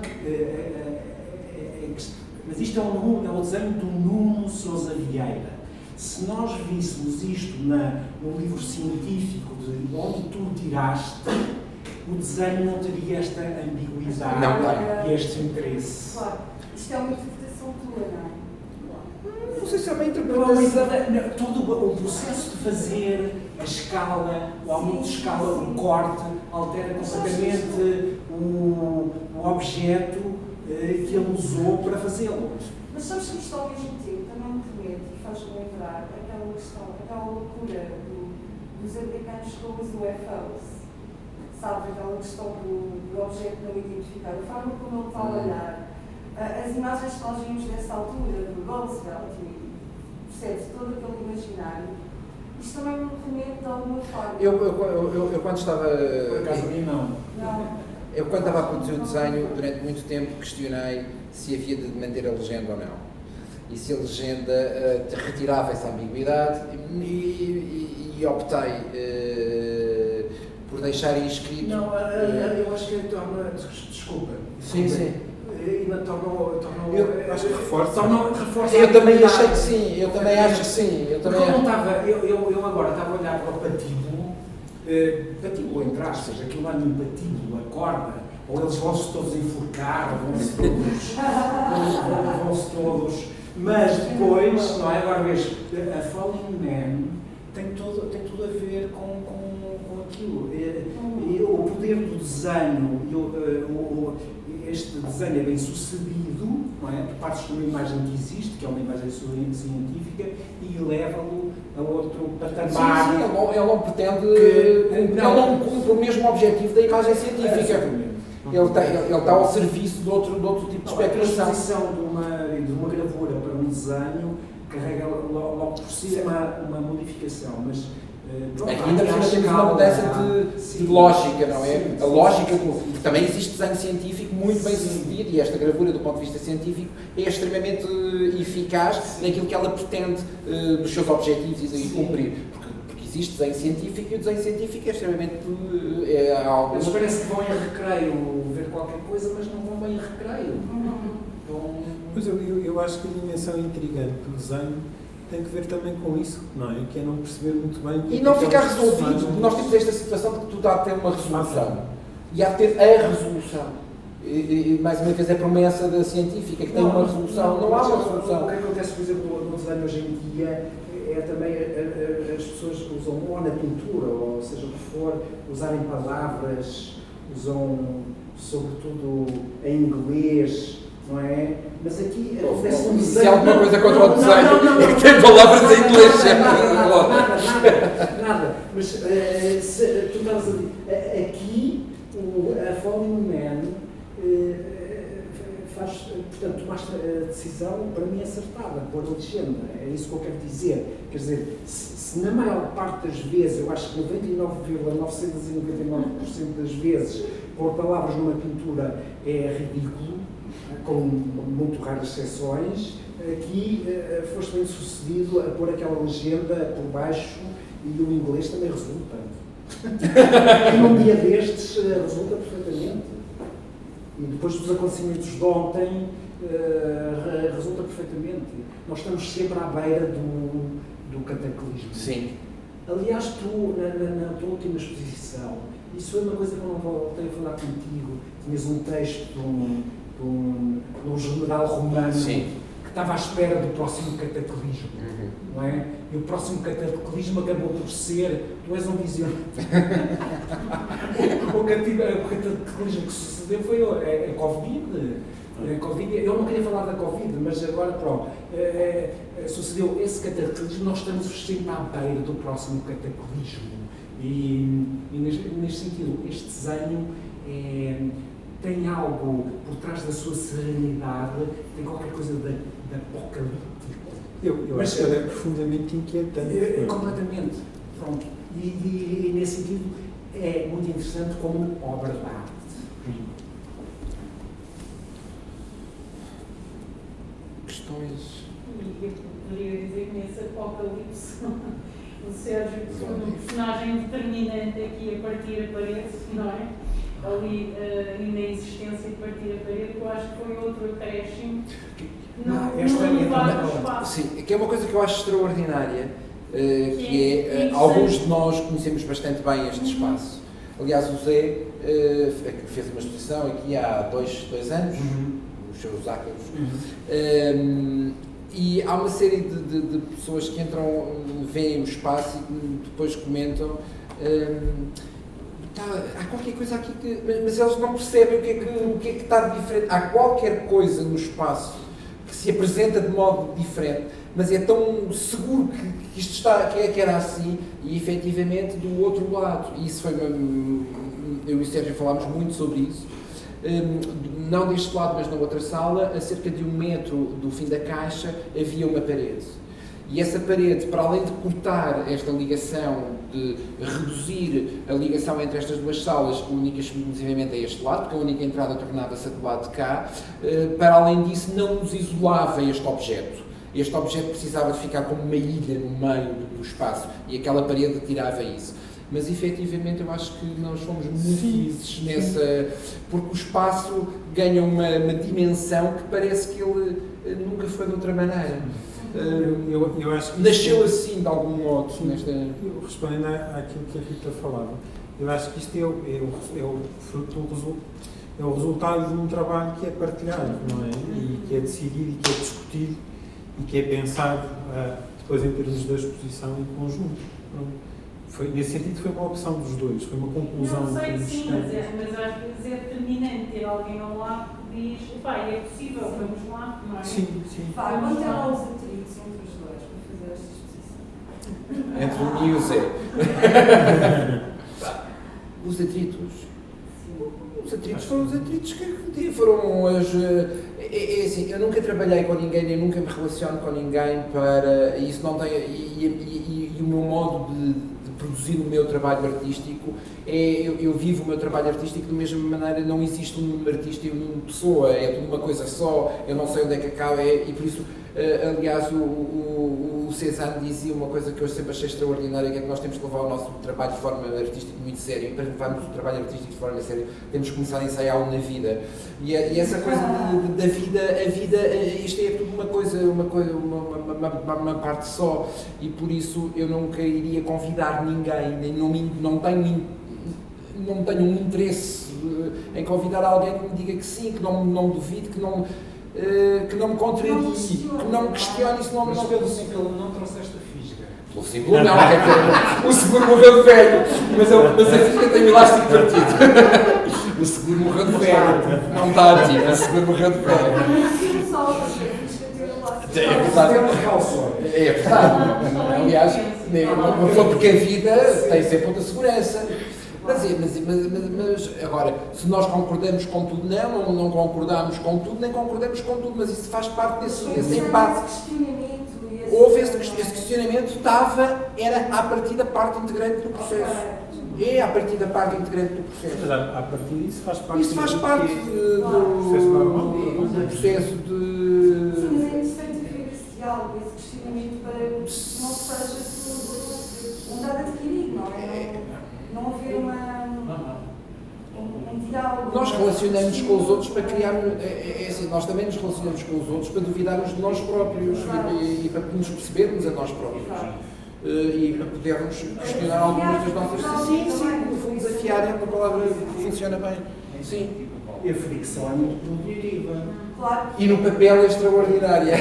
mas isto é o desenho do Nuno Sousa Vieira. Se nós víssemos isto num livro científico de onde tu tiraste, o desenho não teria esta ambiguidade e este interesse. Claro, isto é uma interpretação tua, não é? Não sei se é uma interpretação. Todo o processo de fazer, a escala, o aumento de escala, o corte, altera completamente o objeto que ele usou para fazê-lo. Mas sabes que isto ao mesmo tempo também me remete e faz-me lembrar aquela questão, aquela loucura dos americanos com os UFOs. Sabes, aquela questão do objeto não identificado, a forma como ele está a olhar. As imagens que nós vimos dessa altura, do Roosevelt, percebes, todo aquele imaginário, isto também me remete de alguma forma. Eu quando estava. Por acaso a mim não. Eu quando estava a produzir o desenho, durante muito tempo questionei se havia de manter a legenda ou não. E se a legenda retirava essa ambiguidade e optei por deixar inscrito. Não, eu acho que torna. Desculpa. Sim. Ainda tornou. Eu acho que reforça. Eu também achei que sim, eu também acho que sim. Eu agora estava a olhar para o patíbulo, entre aspas, aquilo lá no patíbulo, a corda, ou eles vão-se todos enforcar, ou vão-se todos. Mas depois, não é? Agora vejo, a Falling Man tem tudo a ver com aquilo. E o poder do desenho, este desenho é bem sucedido, não é? Tu partes de uma imagem que existe, que é uma imagem científica, e leva-lo a outro patamar. Sim, ele não pretende. Ele não cumpre o mesmo objetivo da imagem científica. Ele está ao serviço de outro tipo de especulação. A transição de uma gravura para um desenho carrega logo por si uma modificação, mas aqui ainda temos uma mudança de lógica, não é? A lógica, porque também existe desenho científico muito bem sucedido e esta gravura, do ponto de vista científico, é extremamente eficaz naquilo que ela pretende dos seus objetivos e cumprir. Porque existe desenho científico e o desenho científico é extremamente algo... Eles parece que vão em recreio ver qualquer coisa, mas não vão bem em recreio. Pois eu acho que a dimensão intrigante do desenho tem que ver também com isso, não é? Que é não perceber muito bem... E não ficar resolvido. Nós temos esta situação de que tudo há de ter uma resolução. E há de ter a resolução. E mais uma vez é promessa da científica, que tem uma resolução. Não há uma resolução. O que acontece, por exemplo, no desenho hoje em dia é também as pessoas usam, ou na pintura, ou seja o que for, usarem palavras, usam sobretudo em inglês, não é? Mas aqui acontece um desenho... Se há alguma coisa contra o desenho, é que tem palavras em inglês sempre. Nada. Mas se tu estás a dizer, aqui a Falling Man faz, portanto, tomaste a decisão, para mim, acertada, pôr a legenda. É isso que eu quero dizer. Quer dizer, se na maior parte das vezes, eu acho que 99,999% das vezes, pôr palavras numa pintura é ridículo, com muito raras exceções, aqui foste bem sucedido a pôr aquela legenda por baixo e o inglês também resulta. E num dia destes resulta perfeitamente. E depois dos acontecimentos de ontem resulta perfeitamente. Nós estamos sempre à beira do cataclismo. Sim. Aliás, tu, na tua última exposição, isso foi uma coisa que eu não voltei a falar contigo, tinhas um texto de um general romano que estava à espera do próximo cataclismo, não é? E o próximo cataclismo acabou por ser, tu és um visionário. O cataclismo que sucedeu foi a Covid. Eu não queria falar da Covid, mas agora pronto, sucedeu esse cataclismo, nós estamos sempre à beira do próximo cataclismo. E neste sentido, este desenho tem algo por trás da sua serenidade, tem qualquer coisa de apocalíptico. Eu acho que ele é profundamente inquietante. Completamente. Pronto. E nesse sentido é muito interessante como obra de arte. Questões? Eu poderia dizer que nesse apocalipse o Sérgio foi um personagem determinante aqui a partir a parede, não é? Ali na existência de partir a parede, eu acho que foi outro acréscimo no levar o espaço. Sim, que é uma coisa que eu acho extraordinária, que é alguns de nós conhecemos bastante bem este espaço. Aliás, o Zé fez uma exposição aqui há dois anos, os seus ácaros, e há uma série de pessoas que entram, veem o espaço e depois comentam. Há qualquer coisa aqui mas eles não percebem o que é que está de diferente. Há qualquer coisa no espaço que se apresenta de modo diferente, mas é tão seguro que isto que era assim, e efetivamente do outro lado. E isso foi eu e o Sérgio falámos muito sobre isso, não deste lado, mas na outra sala, a cerca de 1 metro do fim da caixa, havia uma parede. E essa parede, para além de cortar esta ligação, de reduzir a ligação entre estas duas salas, única e exclusivamente a este lado, porque a única entrada tornava-se a do lado de cá, para além disso, não nos isolava este objeto. Este objeto precisava de ficar como uma ilha no meio do espaço, e aquela parede tirava isso. Mas, efetivamente, eu acho que nós fomos muito felizes nessa... Porque o espaço ganha uma dimensão que parece que ele nunca foi de outra maneira. Eu acho que nasceu assim, de algum modo. Respondendo àquilo que a Rita falava, eu acho que isto é o fruto é o resultado de um trabalho que é partilhado, não é? E que é decidido, e que é discutido, e que é pensado depois em termos da exposição em conjunto. Nesse sentido foi uma opção dos dois, foi uma conclusão Não sei que sim, chegamos. mas às vezes é determinante ter alguém ao lado que diz, pá, é possível, vamos lá, não é? Sim. Vai, quanto é lá os atritos entre os dois para fazer esta exposição? Entre o mim e o Zé. Os atritos. Os atritos foram os atritos que foram as. É assim, eu nunca trabalhei com ninguém, nem nunca me relaciono com ninguém para. Isso não tem. E o meu modo de produzir o meu trabalho artístico é. Eu vivo o meu trabalho artístico da mesma maneira, não existe um número artista e um número pessoa, é tudo uma coisa só, eu não sei onde é que acaba, e por isso. Aliás, o Cézanne dizia uma coisa que eu sempre achei extraordinária, que é que nós temos que levar o nosso trabalho de forma artística muito sério, e para levarmos o trabalho artístico de forma séria, temos que começar a ensaiá-lo na vida. E essa coisa da vida, a vida, isto é tudo uma parte só, e por isso eu nunca iria convidar ninguém, nem não tenho um interesse em convidar alguém que me diga que sim, que não duvide, que não me contrarie, que não me questione, isso não me... Mas pelo simples não trouxeste a fisga. Pelo simples não, quer dizer, o seguro morreu de velho, mas a fisga tem o elástico partido. O seguro morreu de velho, não está ativo, o seguro morreu de velho. É verdade. É verdade. Aliás, não foi porque a vida tem sempre outra segurança. Mas agora, se nós concordamos com tudo, não concordamos com tudo, nem concordamos com tudo, mas isso faz parte desse embate. Houve esse questionamento, era à partida parte integrante do processo. É à partida parte integrante do processo. Mas à partida isso faz parte, do processo normal. Do processo de... Sim, mas é interessante haver esse diálogo, esse questionamento para que não seja tudo um dado adquirido, não é? Não haver um diálogo. Nós relacionamos com os outros para criar. Assim, nós também nos relacionamos com os outros para duvidarmos de nós próprios e para nos percebermos a nós próprios. E para podermos questionar algumas das nossas. Sim, no fundo, desafiar é uma palavra que funciona bem. Sim. E a fricção é muito produtiva. Claro. E no papel é extraordinária.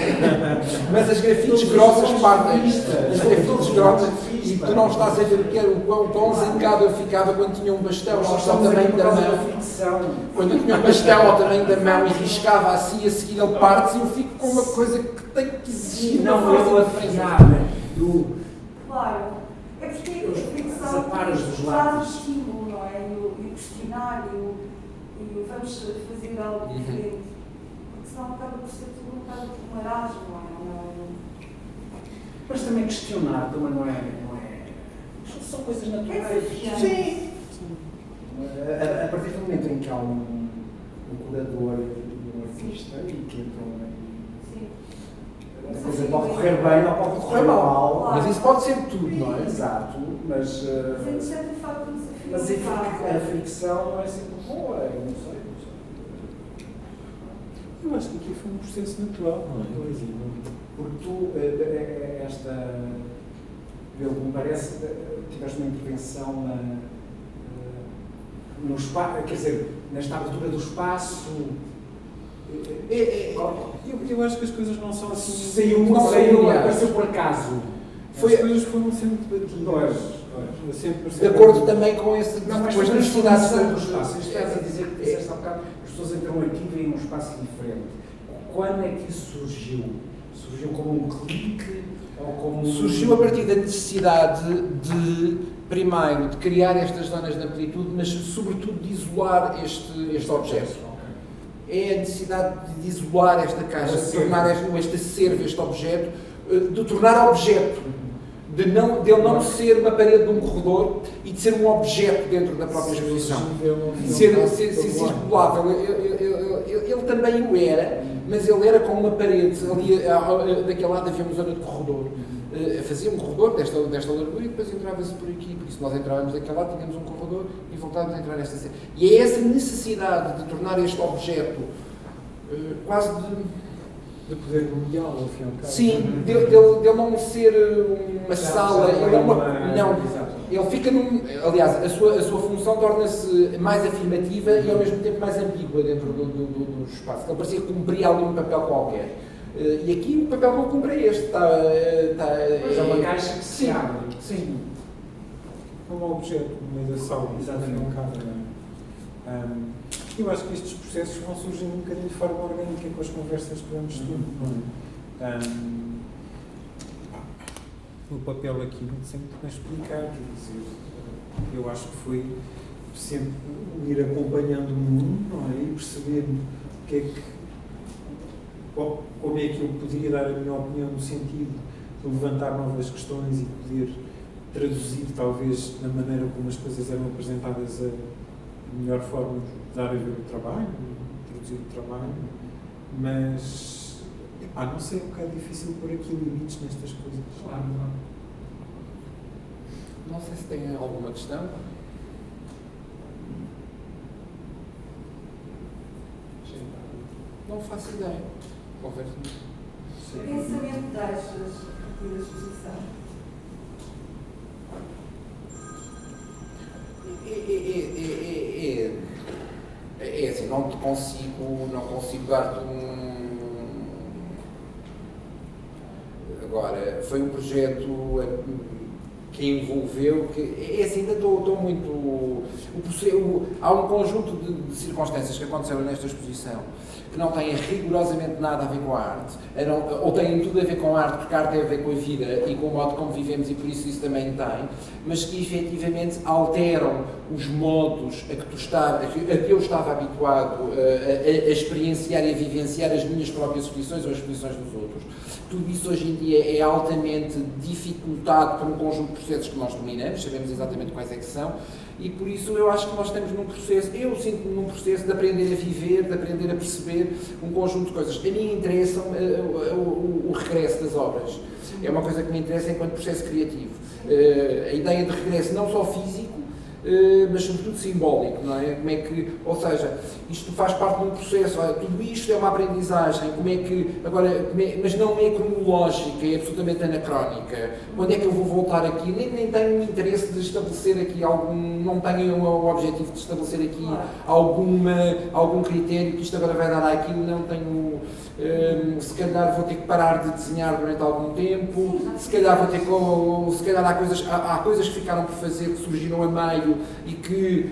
Mas as grafites grossas partem. As grafites grossas. E tu não estás a ver o quão zangado eu ficava quando tinha um bastão ao tamanho da mão. Quando eu tinha um bastão ao tamanho da mão e riscava assim, a seguir ele parte e eu fico com uma coisa que tem que existir. Não, eu afinar. Claro. É porque a fricção traz o estímulo, não é? E o questionar e vamos fazer algo diferente. Porque senão acaba por ser tudo um bocado de marasmo, não é? Mas também questionar também não é. São coisas naturais. Sim. A partir do momento em que há um curador e um artista e que entram a coisa pode correr bem ou pode correr mal. Mas isso pode ser tudo, não é? Exato, mas a fricção não é sempre boa, eu não sei. Eu acho que aqui foi um processo natural, não é? Porque tu, pelo que me parece, tiveste uma intervenção no espaço, quer dizer, nesta abertura do espaço. Eu acho que as coisas não são assim. Saiu, apareceu por acaso. As coisas foram sempre debatidas. De acordo também com esse. Não, mas as necessidades do espaço. Estás a dizer que disseste há bocado, as pessoas entram aqui e veem um espaço diferente. Quando é que isso surgiu? Surgiu como um clique? Ou como surgiu a partir da necessidade de, primeiro, de criar estas zonas de amplitude, mas sobretudo de isolar este objeto. É a necessidade de isolar esta caixa, de tornar este acervo, este objeto, de tornar objeto, de ele não ser uma parede de um corredor e de ser um objeto dentro da própria exposição. De ser circulável. Ele também o era, mas ele era como uma parede. Ali, daquele lado havia uma zona de corredor. Fazia um corredor desta largura e depois entrava-se por aqui. Por isso nós entrávamos daquele lado, tínhamos um corredor e voltávamos a entrar nesta cena. E é essa necessidade de tornar este objeto quase de poder nomeá-lo, ao fim e ao cabo. Sim, de não ser uma sala, ele é não, ele fica aliás, a sua função torna-se mais afirmativa e ao mesmo tempo mais ambígua dentro do espaço. Ele parecia que cumpria ali um papel qualquer. E aqui o papel que ele cumpre é este. Mas é uma caixa que se abre. Sim. um objeto no meio da sala, exatamente um caso. Eu acho que estes processos vão surgindo um bocadinho de forma orgânica com as conversas que vamos tendo. O papel aqui sempre para explicar, quer dizer, eu acho que foi sempre ir acompanhando o mundo, não é? E perceber como é que eu poderia dar a minha opinião no sentido de levantar novas questões e poder traduzir, talvez, na maneira como as coisas eram apresentadas, a melhor forma de dar a ver o trabalho, traduzir o trabalho, mas não sei, é um bocado difícil pôr aqui limites nestas coisas. Claro. Não sei se tem alguma questão. Não faço ideia. Conversa. Que pensamento deixas a partir da exposição? É assim, não consigo dar-te Agora, foi um projeto que envolveu, é assim, ainda estou muito... há um conjunto de circunstâncias que aconteceram nesta exposição que não têm rigorosamente nada a ver com a arte, ou têm tudo a ver com a arte, porque a arte tem a ver com a vida e com o modo como vivemos, e por isso também tem, mas que efetivamente alteram os modos a que eu estava habituado a experienciar e a vivenciar as minhas próprias exposições ou as exposições dos outros. Tudo isso hoje em dia é altamente dificultado por um conjunto de processos que nós dominamos, sabemos exatamente quais é que são, e por isso eu acho que nós estamos num processo, eu sinto-me num processo de aprender a viver, de aprender a perceber um conjunto de coisas. A mim interessa o regresso das obras. É uma coisa que me interessa enquanto processo criativo. A ideia de regresso não só físico, mas sobretudo simbólico, não é? Como é que, ou seja, isto faz parte de um processo, tudo isto é uma aprendizagem, mas não é cronológica, é absolutamente anacrónica. Quando é que eu vou voltar aqui? Nem tenho interesse de estabelecer aqui não tenho o objetivo de estabelecer aqui algum critério que isto agora vai dar àquilo, não tenho... se calhar vou ter que parar de desenhar durante algum tempo, se calhar há coisas que ficaram por fazer, que surgiram a meio e que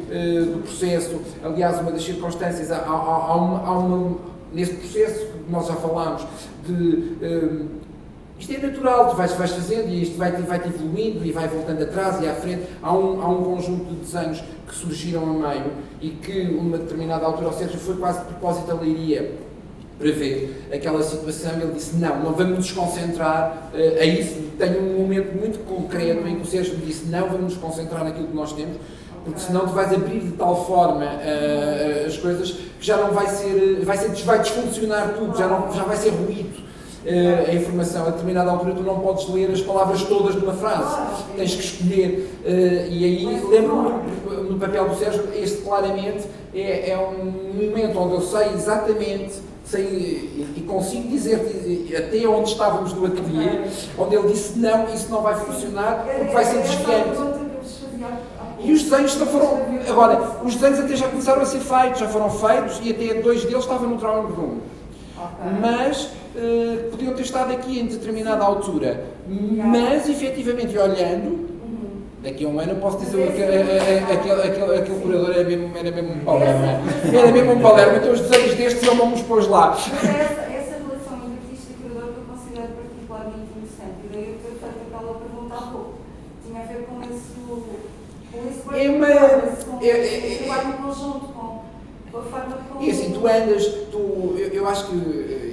do processo, aliás, uma das circunstâncias, nesse processo que nós já falámos, isto é natural, tu vais fazendo e isto vai-te evoluindo e vai voltando atrás e à frente. Há um conjunto de desenhos que surgiram a meio e que, numa determinada altura, o Sérgio foi quase de propósito a Leiria para ver aquela situação, ele disse, não vamos nos concentrar a isso. Tenho um momento muito concreto em que o Sérgio me disse, não vamos nos concentrar naquilo que nós temos, porque senão tu vais abrir de tal forma as coisas que já não vai desfuncionar tudo, já vai ser ruído. A informação, a determinada altura tu não podes ler as palavras todas numa frase, tens que escolher, e aí lembro-me no papel do Sérgio, este claramente é um momento onde eu sei exatamente, e consigo dizer-te até onde estávamos no ateliê, onde ele disse não, isso não vai funcionar, porque vai ser desviante. E os desenhos os desenhos até já começaram a ser feitos, já foram feitos, e até 2 deles estavam no drawing room. Mas podiam ter estado aqui em determinada altura. Mas, efetivamente, olhando, daqui a um ano eu posso dizer que aquele curador era mesmo um Palermo. Era mesmo um Palermo, então os desenhos destes ele não nos pôs lá. Essa relação entre artista e curador que eu considero particularmente interessante. E daí eu ter feito aquela pergunta há pouco. Tinha a ver com esse trabalho em conjunto, com a forma como... E assim, tu andas, eu acho que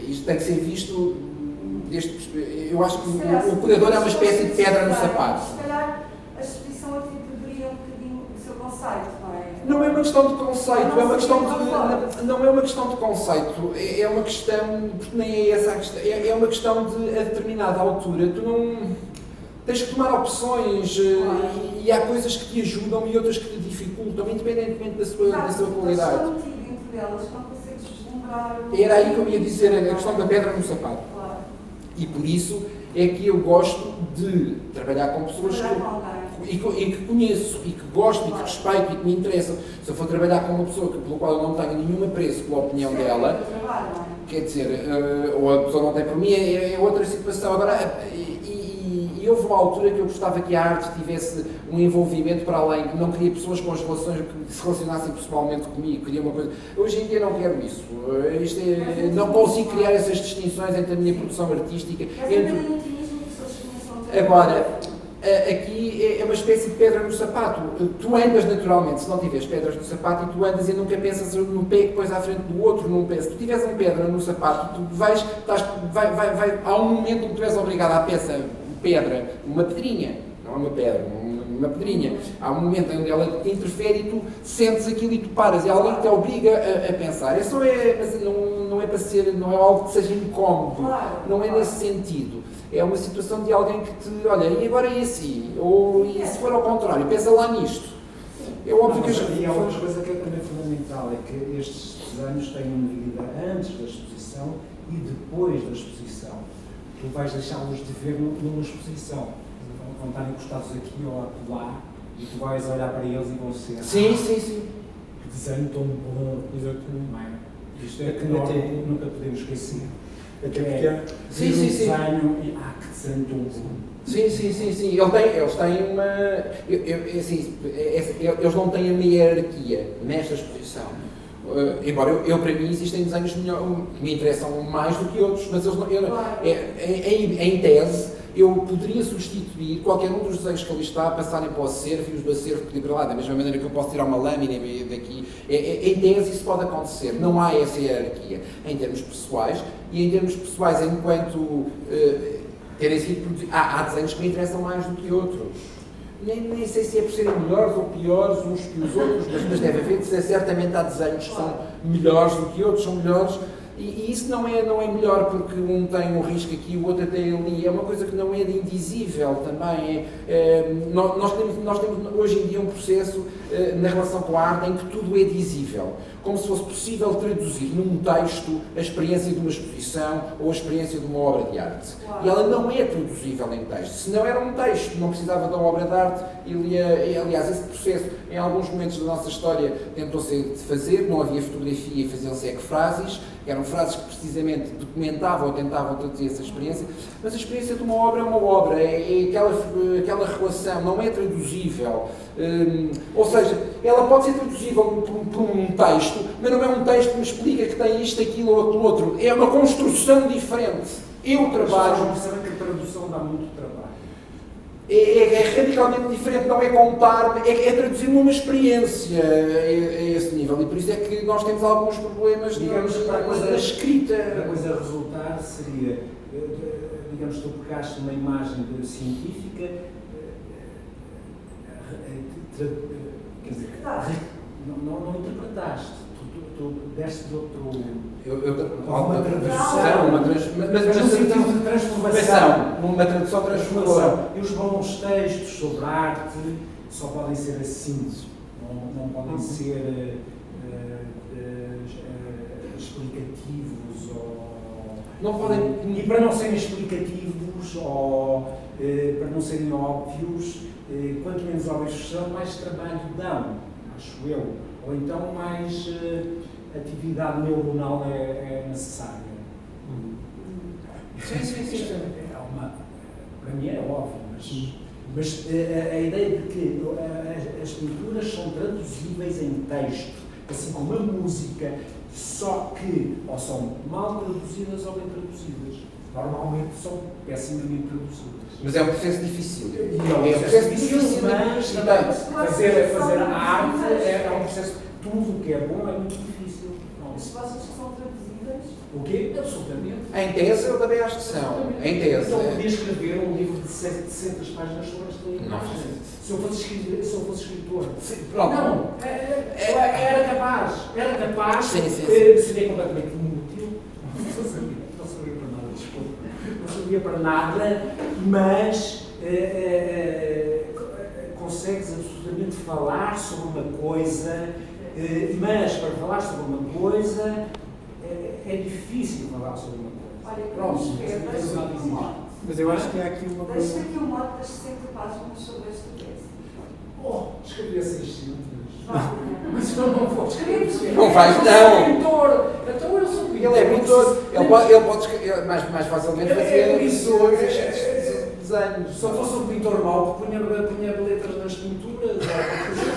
isto tem que ser visto eu acho que o curador é uma espécie de pedra no sapato. Se calhar a exposição aqui poderia um bocadinho o seu conceito, não é? Não é uma questão de conceito, não é uma questão de conceito, é uma questão, porque nem é essa a questão, é uma questão de, a determinada altura, tu não tens que tomar opções e há coisas que te ajudam e outras que te dificultam, independentemente da sua qualidade. Era aí que eu ia dizer, a questão da pedra no sapato. Claro. E por isso é que eu gosto de trabalhar com pessoas que conheço e que gosto e que respeito e que me interessam. Se eu for trabalhar com uma pessoa pelo qual eu não tenho nenhum apreço pela opinião dela, quer dizer, ou a pessoa não tem por mim, é outra situação. Agora, E houve uma altura que eu gostava que a arte tivesse um envolvimento para além, que não queria pessoas com as relações que se relacionassem pessoalmente comigo, queria uma coisa. Hoje em dia não quero isso. Não consigo criar essas distinções entre a minha produção artística. Agora, aqui é uma espécie de pedra no sapato. Tu andas naturalmente, se não tiveres pedras no sapato, e tu andas e nunca pensas num pé que pões à frente do outro, não pensas. Se tu tiveres uma pedra no sapato, tu há um momento em que tu és obrigado à peça pedra, uma pedrinha, não é uma pedra, uma pedrinha. Há um momento em que ela te interfere e tu sentes aquilo e tu paras. É alguém que te obriga a pensar. Não é para ser, não é algo que seja incómodo, não é nesse sentido. É uma situação de alguém que te, olha, e agora é assim? Ou e se for ao contrário, pensa lá nisto. É óbvio que e há outra coisa que é também fundamental, é que estes desenhos têm uma medida antes da exposição e depois da exposição. Tu vais deixá-los de ver numa exposição. Vão estar encostados aqui ou acolá e tu vais olhar para eles e vão ser. Sim. Que desenho tão bom. Exatamente. Não é? Isto é que nós nunca podemos esquecer. Até porque há... Sim. Desenho e que desenho tão bom. Sim. Eles têm uma... eles não têm uma hierarquia nesta exposição. Embora eu, para mim, existem desenhos que me interessam mais do que outros, mas em tese, eu poderia substituir qualquer um dos desenhos que ali está, passarem para o acervo e os do acervo pedir para lá, da mesma maneira que eu posso tirar uma lâmina daqui. Em tese isso pode acontecer, não há essa hierarquia. Em termos pessoais, e em termos pessoais, enquanto terem sido produzidos, há desenhos que me interessam mais do que outros. Nem sei se é por serem melhores ou piores uns que os outros, mas deve haver, certamente há desenhos que são melhores do que outros, são melhores. E isso não é melhor porque um tem um risco aqui, o outro tem ali. É uma coisa que não é indizível também. Nós temos hoje em dia um processo na relação com a arte em que tudo é dizível. Como se fosse possível traduzir num texto a experiência de uma exposição ou a experiência de uma obra de arte. E ela não é traduzível em texto. Se não era um texto, não precisava de uma obra de arte. Aliás, esse processo, em alguns momentos da nossa história, tentou-se fazer, não havia fotografia e faziam-se frases. Eram frases que precisamente documentavam ou tentavam traduzir essa experiência, mas a experiência de uma obra é uma obra, é aquela relação, não é traduzível. Ou seja, ela pode ser traduzível por um texto, mas não é um texto que me explica que tem isto, aquilo ou aquilo outro. É uma construção diferente. Eu trabalho... Mas que a tradução dá muito trabalho. É radicalmente diferente, não é contar, é traduzir numa experiência a esse nível, e por isso é que nós temos alguns problemas, digamos, na escrita. A coisa a resultar seria, digamos, tu pegaste uma imagem científica, quer dizer, não interpretaste. Tu deste outro... Uma tradução, mas no sentido de transformação, uma tradução transformadora. E os bons textos sobre arte só podem ser assim, não podem ser explicativos não podem... E para não serem explicativos ou para não serem óbvios, quanto menos óbvios são, mais trabalho dão, acho eu. Ou então mais atividade neuronal é necessária. Sim. Para mim é óbvio, mas a ideia de que as pinturas são traduzíveis em texto, assim como a música, só que ou são mal traduzidas ou bem traduzidas. Normalmente são pessimamente traduzidas. Mas é um processo difícil. É um processo difícil, mas fazer a arte é um processo. Tudo o que é bom é muito difícil. As vossas que são traduzidas? O quê? Absolutamente. Em tese, eu também acho que são. Em tese. Então podia escrever um livro de 700 páginas sobre esta imagem. Se eu fosse escritor. Pronto. Não. Era capaz. Sim. Seria completamente inútil. Não sabia para nada, desculpa. Não sabia para nada, mas consegues absolutamente falar sobre uma coisa, mas para falar sobre uma coisa é difícil falar sobre uma coisa. Olha, pronto, mas eu acho que há aqui uma coisa... Deixa aqui um mote das 60 páginas sobre esta peça. Escrever 600. Mas eu não vou escrever. Não faz, não. Eu sou pintor. Então eu sou pintor. Ele é pintor. Ele pode escrever mais facilmente fazer desenhos. Se eu fosse um pintor mau, punha letras nas pinturas.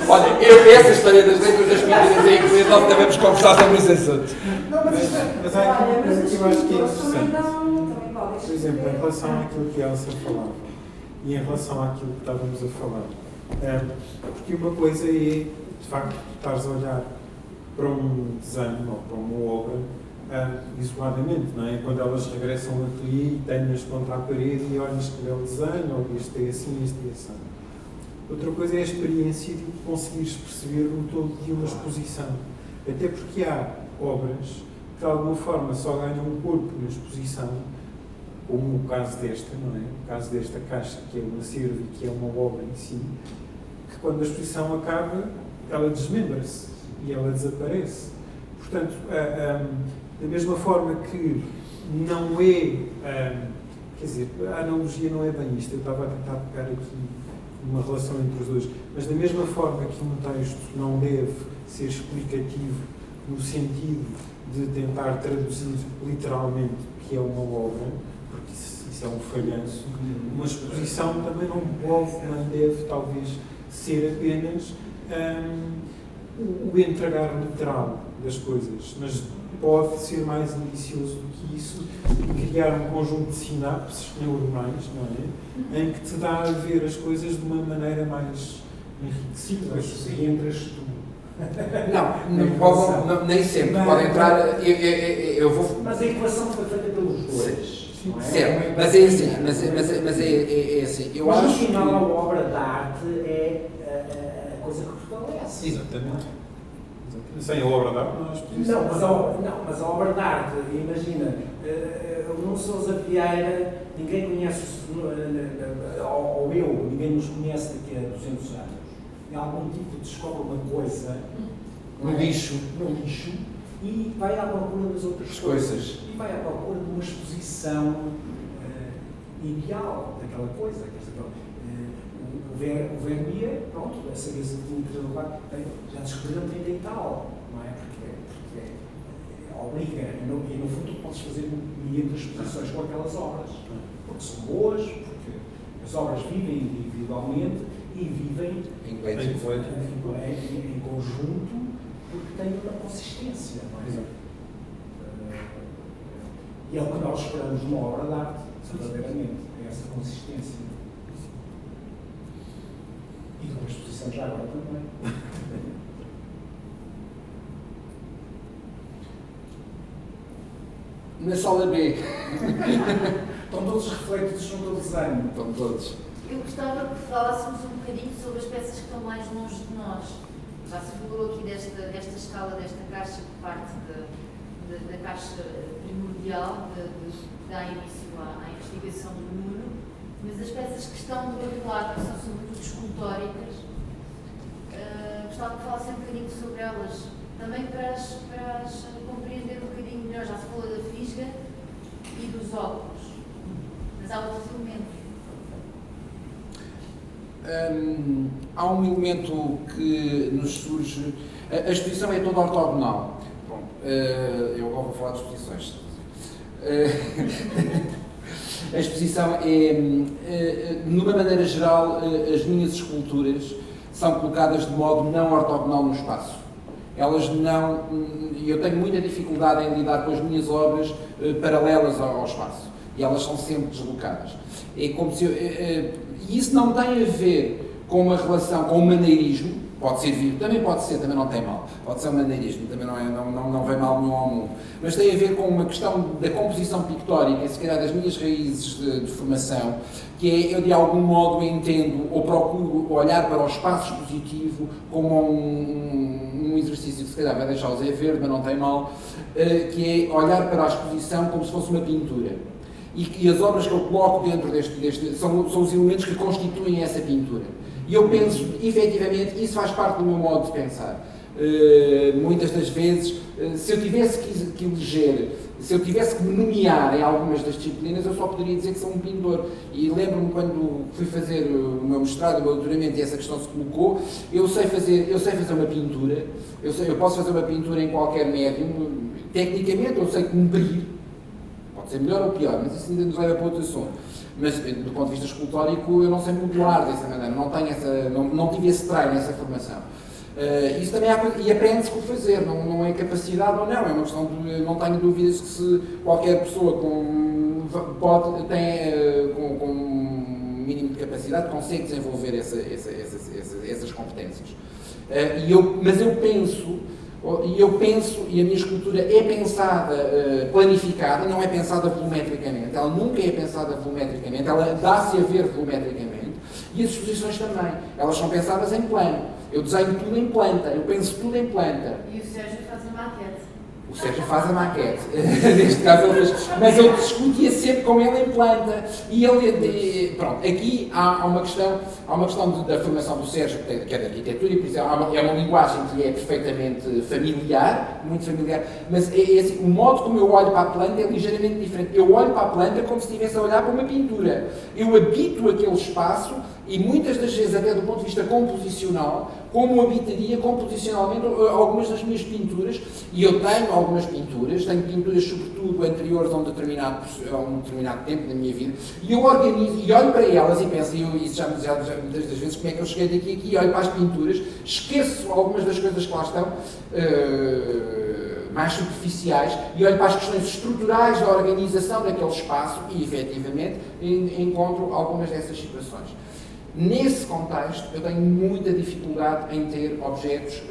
Olha, essa história das letras das pinturas é incluída, nós devemos conversar sobre esse assunto. Não, mas isto é. Mas há aqui uma coisa que eu acho que é Também interessante. também podem Por exemplo, em relação àquilo que a Elsa falava e em relação àquilo que estávamos a falar, porque uma coisa é, de facto, estares a olhar para um desenho ou para uma obra isoladamente, não é? Quando elas regressam ao ateliê e têm-nas contra a parede e olhas que belo desenho, ou este é assim, este é assim. Outra coisa é a experiência de conseguires perceber o todo de uma exposição. Até porque há obras que de alguma forma só ganham um corpo na exposição, como o caso desta, não é? O caso desta caixa, que é um acervo e que é uma obra em si, que quando a exposição acaba, ela desmembra-se e ela desaparece. Portanto, da mesma forma que não é, quer dizer, a analogia não é bem isto, eu estava a tentar pegar aqui uma relação entre os dois, mas da mesma forma que um texto não deve ser explicativo no sentido de tentar traduzir literalmente o que é uma obra, porque isso é um falhanço, uma exposição também não pode, nem deve talvez ser apenas o entregar literal das coisas, mas pode ser mais ambicioso do que isso e criar um conjunto de sinapses neuronais, não é? Em que te dá a ver as coisas de uma maneira mais enriquecida. Se entras tu. Não, nem sempre. Pode entrar. Eu vou. Mas a equação foi feita pelos dois. Não é? Certo, mas é assim. Mas é assim. Eu mas no acho final, a que. obra de arte é a coisa que prevalece. Exatamente. Sem a obra de arte, não há exposição. Mas a obra de arte, imagina, o Nuno Sousa Vieira, ninguém conhece, ou eu, ninguém nos conhece daqui a 200 anos. Em algum tipo descobre uma coisa No lixo. E vai à procura das outras coisas. E vai à procura de uma exposição ideal daquela coisa. O Vermeer, pronto, essa vez já descobriram 30 e tal, não é? Porque obriga, e no fundo podes fazer milhares de exposições com aquelas obras, porque são boas, porque as obras vivem individualmente e vivem em conjunto, porque têm uma consistência, não é? E é o que nós esperamos numa obra de arte, verdadeiramente, é essa consistência. E de uma exposição já agora também. Na sala B. Estão todos refletidos no teu desenho. Estão todos. Eu gostava que falássemos um bocadinho sobre as peças que estão mais longe de nós. Já se falou aqui desta escala, desta caixa que parte da caixa primordial, que dá início à investigação do Nuno, mas as peças que estão do outro lado, que são sobretudo escultóricas, gostava que falassem um bocadinho sobre elas, também para as compreender um bocadinho melhor. Já se falou da fisga e dos óculos, mas há outros elementos. Há um elemento que nos surge. A exposição é toda ortogonal. Bom, eu agora vou falar de exposições. A exposição é, numa maneira geral, as minhas esculturas são colocadas de modo não ortogonal no espaço. Elas não. Eu tenho muita dificuldade em lidar com as minhas obras paralelas ao espaço. E elas são sempre deslocadas. É como se e isso não tem a ver com uma relação, com o maneirismo, pode ser vivo, também pode ser, também não tem mal, pode ser um maneirismo, também não vem mal nenhum ao mundo, mas tem a ver com uma questão da composição pictórica, se calhar das minhas raízes de formação, que é, eu de algum modo entendo, ou procuro olhar para o espaço expositivo como um exercício que se calhar vai deixar o Zé verde, mas não tem mal, que é olhar para a exposição como se fosse uma pintura. E as obras que eu coloco dentro deste são os elementos que constituem essa pintura. E eu penso, efetivamente, isso faz parte do meu modo de pensar. Muitas das vezes, se eu tivesse que eleger, se eu tivesse que me nomear em algumas das disciplinas, eu só poderia dizer que sou um pintor. E lembro-me quando fui fazer o meu mestrado, o meu doutoramento, e essa questão se colocou, eu sei fazer uma pintura, eu posso fazer uma pintura em qualquer médium, tecnicamente eu sei cumprir. Pode ser melhor ou pior, mas isso ainda nos leva para outro assunto. Mas, do ponto de vista escultórico, eu não sei modelar dessa maneira, não tive esse treino, essa formação. Isso também e aprende-se com o fazer, não é capacidade ou não, é uma questão de, não tenho dúvidas que se qualquer pessoa com um mínimo de capacidade consegue desenvolver essas competências. Mas eu penso, e a minha escultura é pensada, planificada, não é pensada volumetricamente, ela nunca é pensada volumetricamente, ela dá-se a ver volumetricamente, e as exposições também, elas são pensadas em plano. Eu desenho tudo em planta, eu penso tudo em planta. E o Sérgio faz a maquete. O Sérgio faz a maquete, neste caso ele fez, mas eu discutia sempre com ele em planta, e ele, pronto, aqui há uma questão da formação do Sérgio, que é da arquitetura, e por isso é uma linguagem que é perfeitamente familiar, muito familiar, mas é assim, o modo como eu olho para a planta é ligeiramente diferente. Eu olho para a planta como se estivesse a olhar para uma pintura. Eu habito aquele espaço, e muitas das vezes, até do ponto de vista composicional, como habitaria composicionalmente algumas das minhas pinturas, e eu tenho algumas pinturas, tenho pinturas sobretudo anteriores a um determinado tempo da minha vida, e eu organizo, e olho para elas e penso, e isso já muitas das vezes, como é que eu cheguei daqui aqui, e olho para as pinturas, esqueço algumas das coisas que lá estão, mais superficiais, e olho para as questões estruturais da organização daquele espaço, e efetivamente encontro algumas dessas situações. Nesse contexto, eu tenho muita dificuldade em ter objetos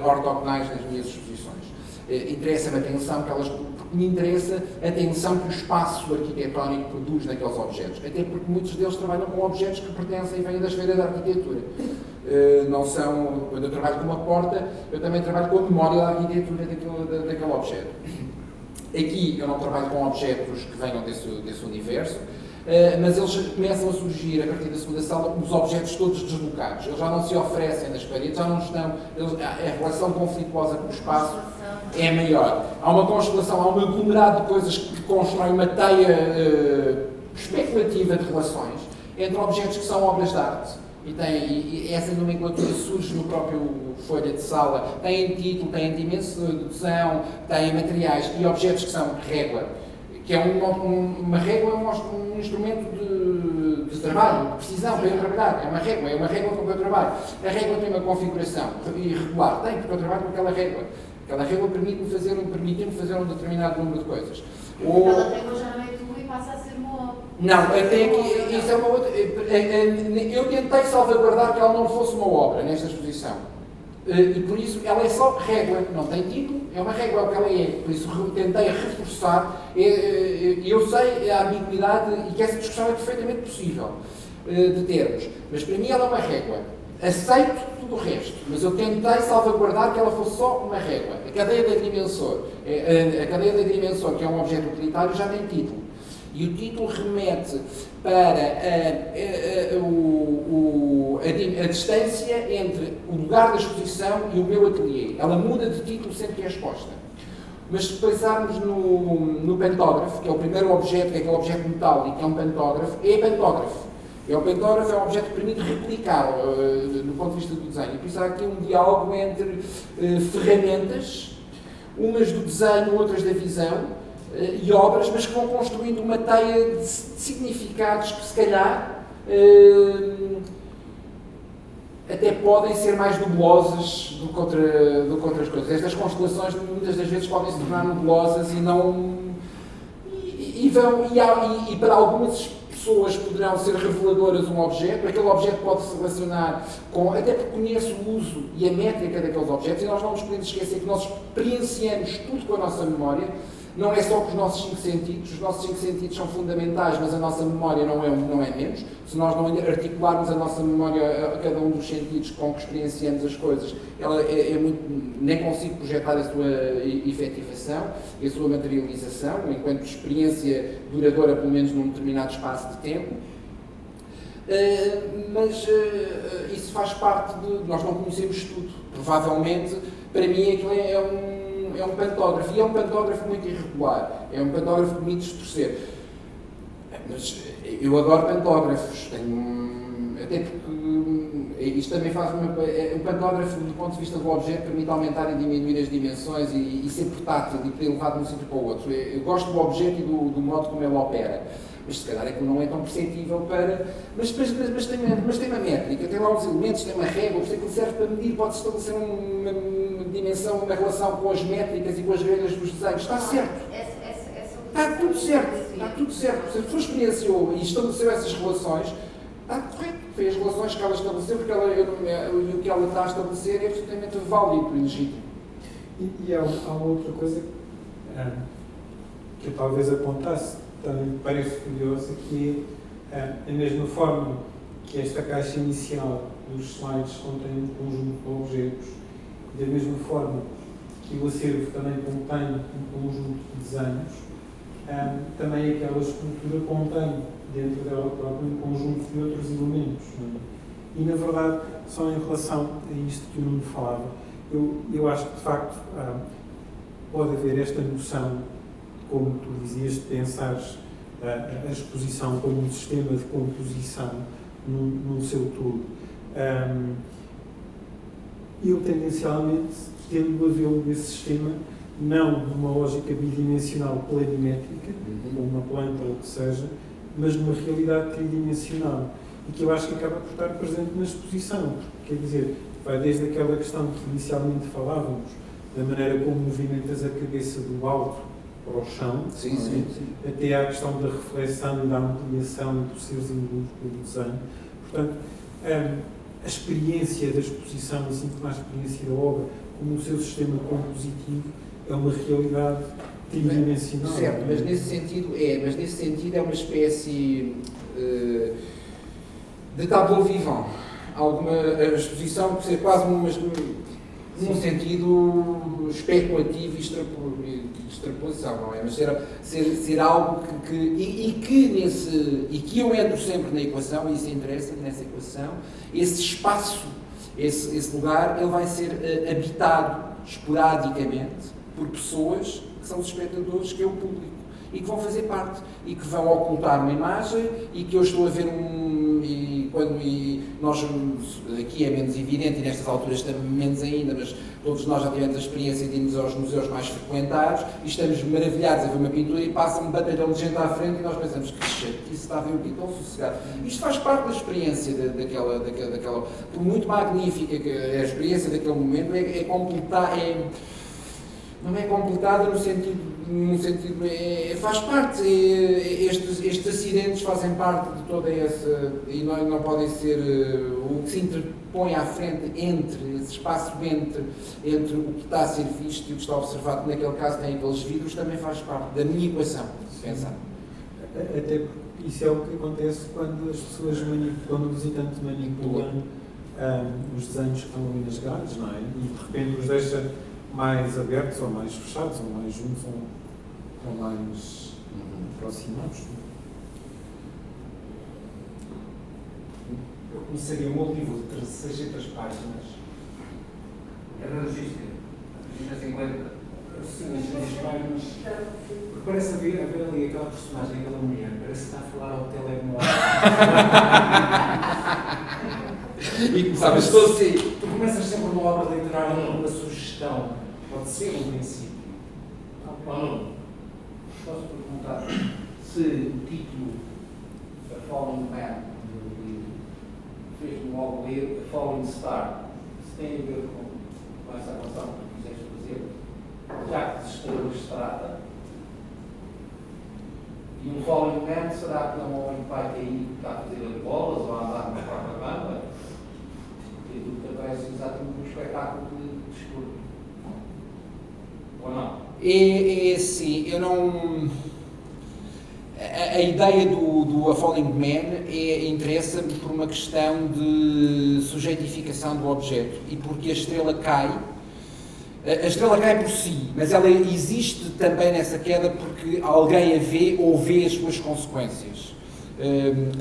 ortogonais nas minhas exposições. Interessa-me a tensão que elas... porque me interessa a tensão que o espaço arquitetónico produz naqueles objetos. Até porque muitos deles trabalham com objetos que pertencem e vêm das feiras da arquitetura. Não são... Quando eu trabalho com uma porta, eu também trabalho com a memória da arquitetura daquele objeto. Aqui eu não trabalho com objetos que venham desse universo, mas eles começam a surgir, a partir da segunda sala, os objetos todos deslocados. Eles já não se oferecem nas paredes, já não estão... a relação conflituosa com o espaço é maior. Há uma constelação, há um aglomerado de coisas que constroem uma teia especulativa de relações entre objetos que são obras de arte. E essa nomenclatura surge no próprio folha de sala. Tem título, tem dimensão, tem materiais e objetos que são régua, que é uma régua, um instrumento de trabalho, de precisão para eu trabalhar. É uma régua com que eu trabalho. A régua tem uma configuração irregular, porque eu trabalho com aquela régua. Aquela régua permite-me fazer um determinado número de coisas. Aquela régua já não é tua e passa a ser uma obra. Não, até aqui, isso é uma outra... Eu tentei salvaguardar que ela não fosse uma obra nesta exposição. E por isso ela é só régua, não tem título, é uma régua, é o que ela é. Por isso tentei reforçar. Eu sei a ambiguidade e que essa discussão é perfeitamente possível de termos. Mas para mim ela é uma régua. Aceito tudo o resto, mas eu tentei salvaguardar que ela fosse só uma régua. A cadeia da dimensor, que é um objeto utilitário, já tem título. E o título remete para a distância entre o lugar da exposição e o meu ateliê. Ela muda de título sempre que é exposta. Mas se pensarmos no pantógrafo, que é o primeiro objeto, que é aquele objeto metálico, que é um pantógrafo, é pantógrafo. O pantógrafo é um objeto que permite replicar do ponto de vista do desenho. E por isso há aqui um diálogo entre ferramentas, umas do desenho, outras da visão, e obras, mas que vão construindo uma teia de significados que se calhar até podem ser mais nubulosas do que outras coisas. Estas constelações muitas das vezes podem se tornar nebulosas e não... E para algumas pessoas poderão ser reveladoras um objeto, aquele objeto pode se relacionar com, até porque conhece o uso e a métrica daqueles objetos, e nós não nos podemos esquecer que nós experienciamos tudo com a nossa memória, não é só com os nossos 5 sentidos, os nossos 5 sentidos são fundamentais, mas a nossa memória não é menos. Se nós não articularmos a nossa memória a cada um dos sentidos com que experienciamos as coisas, ela nem consigo projetar a sua efetivação e a sua materialização, enquanto experiência duradoura, pelo menos num determinado espaço de tempo. Mas isso faz parte de... Nós não conhecemos tudo. Provavelmente, para mim, aquilo é um pantógrafo, e é um pantógrafo muito irregular, é um pantógrafo que me distorcer. Mas eu adoro pantógrafos, até porque Isto também faz um pantógrafo, do ponto de vista do objeto, permite aumentar e diminuir as dimensões e ser portátil e poder levar de um sítio para o outro. Eu gosto do objeto e do modo como ele opera. Mas se calhar aquilo não é tão perceptível para... Mas tem uma métrica, tem lá uns elementos, tem uma régua, por isso aquilo serve para medir, pode estabelecer uma dimensão, uma relação com as métricas e com as regras dos desenhos. Está certo. Está tudo certo. Está tudo certo. Se a pessoa experienciou e estabeleceu essas relações, está correto. Foi as relações que ela estabeleceu, porque o que ela está a estabelecer é absolutamente válido e legítimo. E há uma outra coisa que eu talvez apontasse, também me parece curiosa, que é a mesma forma que esta caixa inicial dos slides contém um conjunto de objetos, da mesma forma que o acervo também contém um conjunto de desenhos, também aquela escultura contém dentro dela própria um conjunto de outros elementos. E, na verdade, só em relação a isto que o Nuno falava, eu acho que, de facto, pode haver esta noção, como tu dizias, de pensares a exposição como um sistema de composição num seu todo. Eu, tendencialmente, tendo a vê-lo nesse sistema, não numa lógica bidimensional planimétrica, como uma planta ou o que seja, mas numa realidade tridimensional, e que eu acho que acaba por estar presente na exposição. Quer dizer, vai desde aquela questão que inicialmente falávamos, da maneira como movimentas a cabeça do alto para o chão, Sim. até à questão da reflexão e da ampliação e do seres envolvidos pelo desenho. Portanto, a experiência da exposição, assim como a experiência da obra, como o seu sistema compositivo, é uma realidade tridimensional. Certo, mas nesse sentido é uma espécie de tableau vivant. Alguma exposição que seja quase num sentido especulativo e extrapolação, não é? Mas ser algo que eu entro sempre na equação, e isso interessa nessa equação, esse espaço, esse lugar, ele vai ser habitado esporadicamente por pessoas que são os espectadores, que é o público, e que vão fazer parte, e que vão ocultar uma imagem, e que eu estou a ver e nós, aqui é menos evidente, e nestas alturas também menos ainda, mas todos nós já tivemos a experiência de irmos aos museus mais frequentados, e estamos maravilhados a ver uma pintura, e passa um batalhão de gente à frente, e nós pensamos, que cheio, isso está a ver o que tão sossegado. Isto faz parte da experiência daquela, por muito magnífica que a experiência daquele momento, não é completada no sentido faz parte, estes acidentes fazem parte de toda essa, e não podem ser, o que se interpõe à frente entre, esse espaço entre o que está a ser visto e o que está observado, naquele caso tem aqueles vidros, também faz parte da minha equação, se pensar. Até porque isso é o que acontece quando as pessoas, quando o visitante manipula os desenhos que estão ali nas grades, não é? E de repente os deixa mais abertos ou mais fechados, ou mais juntos ou mais aproximados. Eu começaria o meu livro de 600 páginas. Era logística. 50. Sim, 600 páginas. Porque parece haver ali aquela personagem, aquela mulher, parece que está a falar ao telemóvel. E começavas estou assim. Tu começas sempre uma obra literária com uma sugestão. Pode ser um princípio. Posso perguntar se o título A Falling Man do livro fez-me logo ler A Falling Star, se tem a ver com essa relação que quiseste fazer, já que de estrelas se trata, e um Falling Man será que é um homem que vai cair, que está a fazer bolas ou a andar numa própria banda, e tudo que aparece exatamente um espetáculo de desporto. Ou não? Sim, eu não... A ideia do A Falling Man interessa-me por uma questão de sujeitificação do objeto e porque a estrela cai por si, mas ela existe também nessa queda porque alguém a vê ou vê as suas consequências.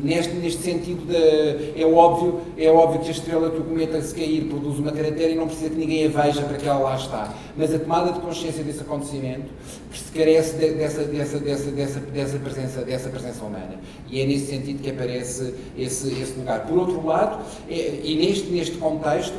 Neste sentido, é óbvio que a estrela que o cometa se cair produz uma cratera e não precisa que ninguém a veja para que ela lá está. Mas a tomada de consciência desse acontecimento se carece dessa presença humana. E é nesse sentido que aparece esse lugar. Por outro lado, e neste contexto,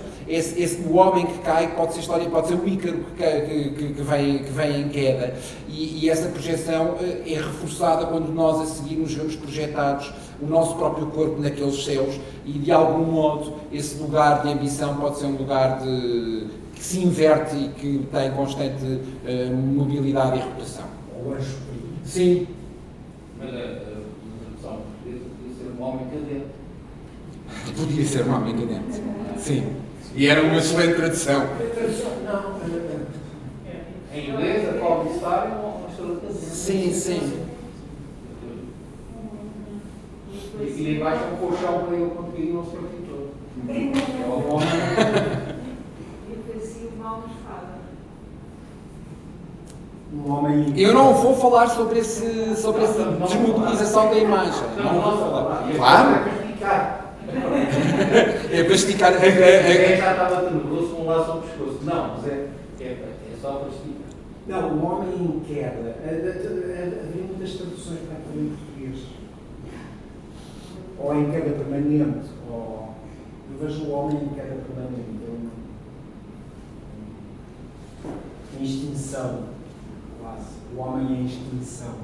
o homem que cai pode ser o Ícaro que vem em queda. E essa projeção é reforçada quando nós a seguir nos vemos projetados o nosso próprio corpo naqueles céus e, de algum modo, esse lugar de ambição pode ser um lugar que se inverte e que tem constante mobilidade e rotação. Ou anjo caído. Sim. Mas a tradução podia ser um homem cadente. Podia ser um homem cadente. Sim. E era uma excelente tradução. Não, Em inglês, a Falling Star é uma estrela cadente. Sim, sim. E embaixo é um colchão para ele quando cair não se partir todo. É o homem. E parecia uma almofada. um homem. Eu não vou falar sobre essa desmobilização da imagem. Não vou falar. Claro. É para esticar. É para esticar. Alguém já estava tenebroso com um laço ao pescoço. Não, mas é só para esticar. Não, o homem em queda. Havia muitas traduções para aquilo em português. Ou em queda permanente, ou. Eu vejo o homem em queda permanente. Em extinção, quase. O homem em extinção.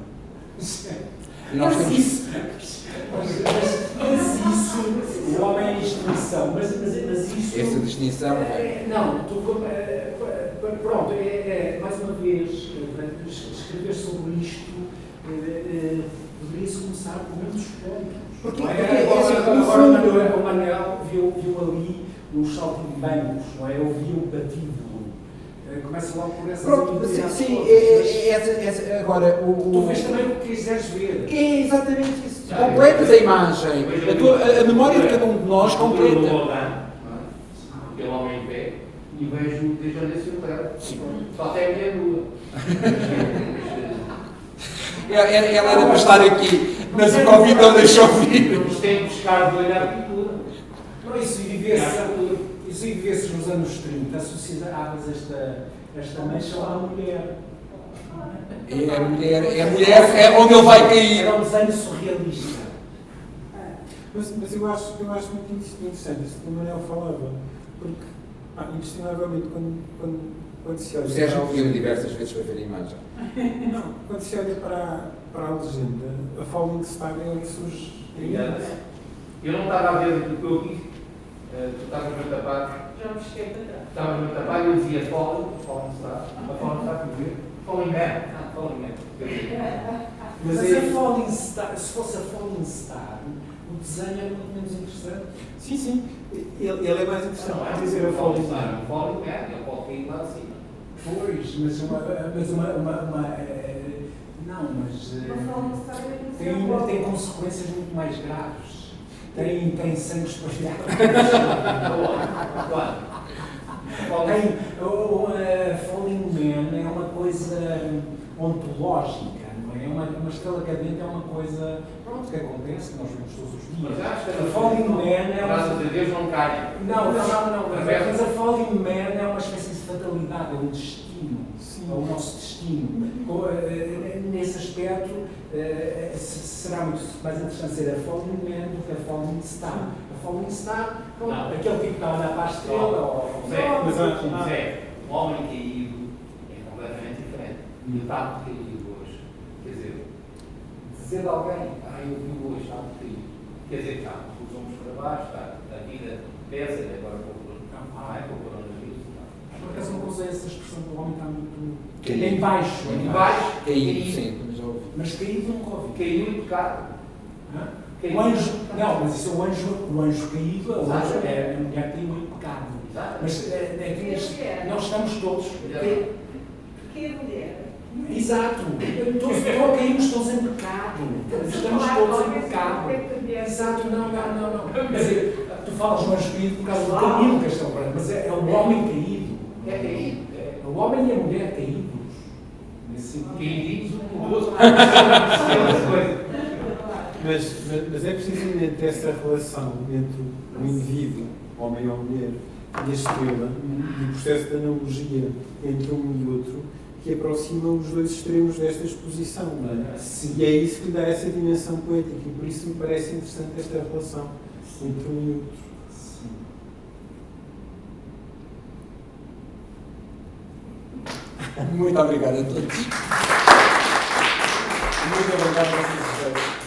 E nós temos isso. Mas isso. O homem em extinção. Mas isso. essa distinção. Não, pronto, mais uma vez, escrever sobre isto deveria-se começar por muitos pontos. Porque agora o Manuel viu ali os saltimbancos, não é? Eu vi o patíbulo. Começa logo por essas Pronto, sim, agora tu vês também o que quiseres ver. É exatamente isso. Completas a imagem. A memória de cada um de nós completa. Aquele homem em pé e vejo desde onde se entra. Só até a minha lua. Ela era para estar aqui, mas o Covid não deixou vir. Eles têm que buscar de olhar a pintura. Não, e se vivesses nos anos 30, associavas esta mancha à mulher. É a mulher é onde ele vai cair. Era um desenho surrealista. Mas eu acho muito interessante isso que o Manuel falava, porque, inquestionavelmente, quando se olha... O Sérgio viu diversas vezes para ver a imagem. Não, quando se olha para a legenda, a Falling Star é onde surge. Eu não estava a ver o que eu vi. Tu estavas a tapar. Já me cheguei para trás. Estavas a tapar e eu dizia Falling Star. A Falling Star, que ver? Falling Man. Falling Man. Mas a Falling Star, se fosse a Falling Star, o desenho é muito menos interessante. Sim. Ele é mais interessante. Não é dizer a Falling Star. Star. O Falling Man, ele pode cair lá de cima. Pois, mas tem consequências muito mais graves. Tem sangue espalhado. Claro. Falling Man é uma coisa ontológica, não é? É uma estrela cadente, é uma coisa que acontece, que nós vemos todos os dias. Mas acho que a Falling Man é graças a Deus não cai. Não. Mas a Falling Man é uma espécie de fatalidade, é um destino. É o nosso destino. Nesse aspecto, será muito mais interessante ser a Falling Man do que a Falling Star. A Falling Star, aquele tipo que está a olhar para a estrela. Zé, um homem caído é completamente diferente. E está caído hoje. Quer dizer de alguém, eu vi hoje, está caído. Quer dizer, está com os ombros para baixo, a vida pesa, e agora com o coronavírus. Por acaso não usei essa expressão do homem está muito Caído. em baixo. Caído, sim, mas já ouvi. Mas caído nunca ouvi. Caiu e pecado. O anjo, não, mas isso é o anjo caído, a mulher caiu em pecado. Mas nós estamos todos. Porque a mulher. Exato. Todos caímos todos em pecado. Estamos todos em pecado. Exato, não. Mas tu falas do anjo caído por causa do Camilo Castelo Branco, mas é o homem caído. É caído. O homem e a mulher caídos. Nesse sentido. Caídos um com o outro. Mas é precisamente essa relação entre o indivíduo, homem ou mulher, e a estrela, e o processo de analogia entre um e outro, que aproxima os dois extremos desta exposição. Não é? E é isso que dá essa dimensão poética, e por isso me parece interessante esta relação entre um e outro. Muito obrigado a todos. Muito obrigado por esse sucesso.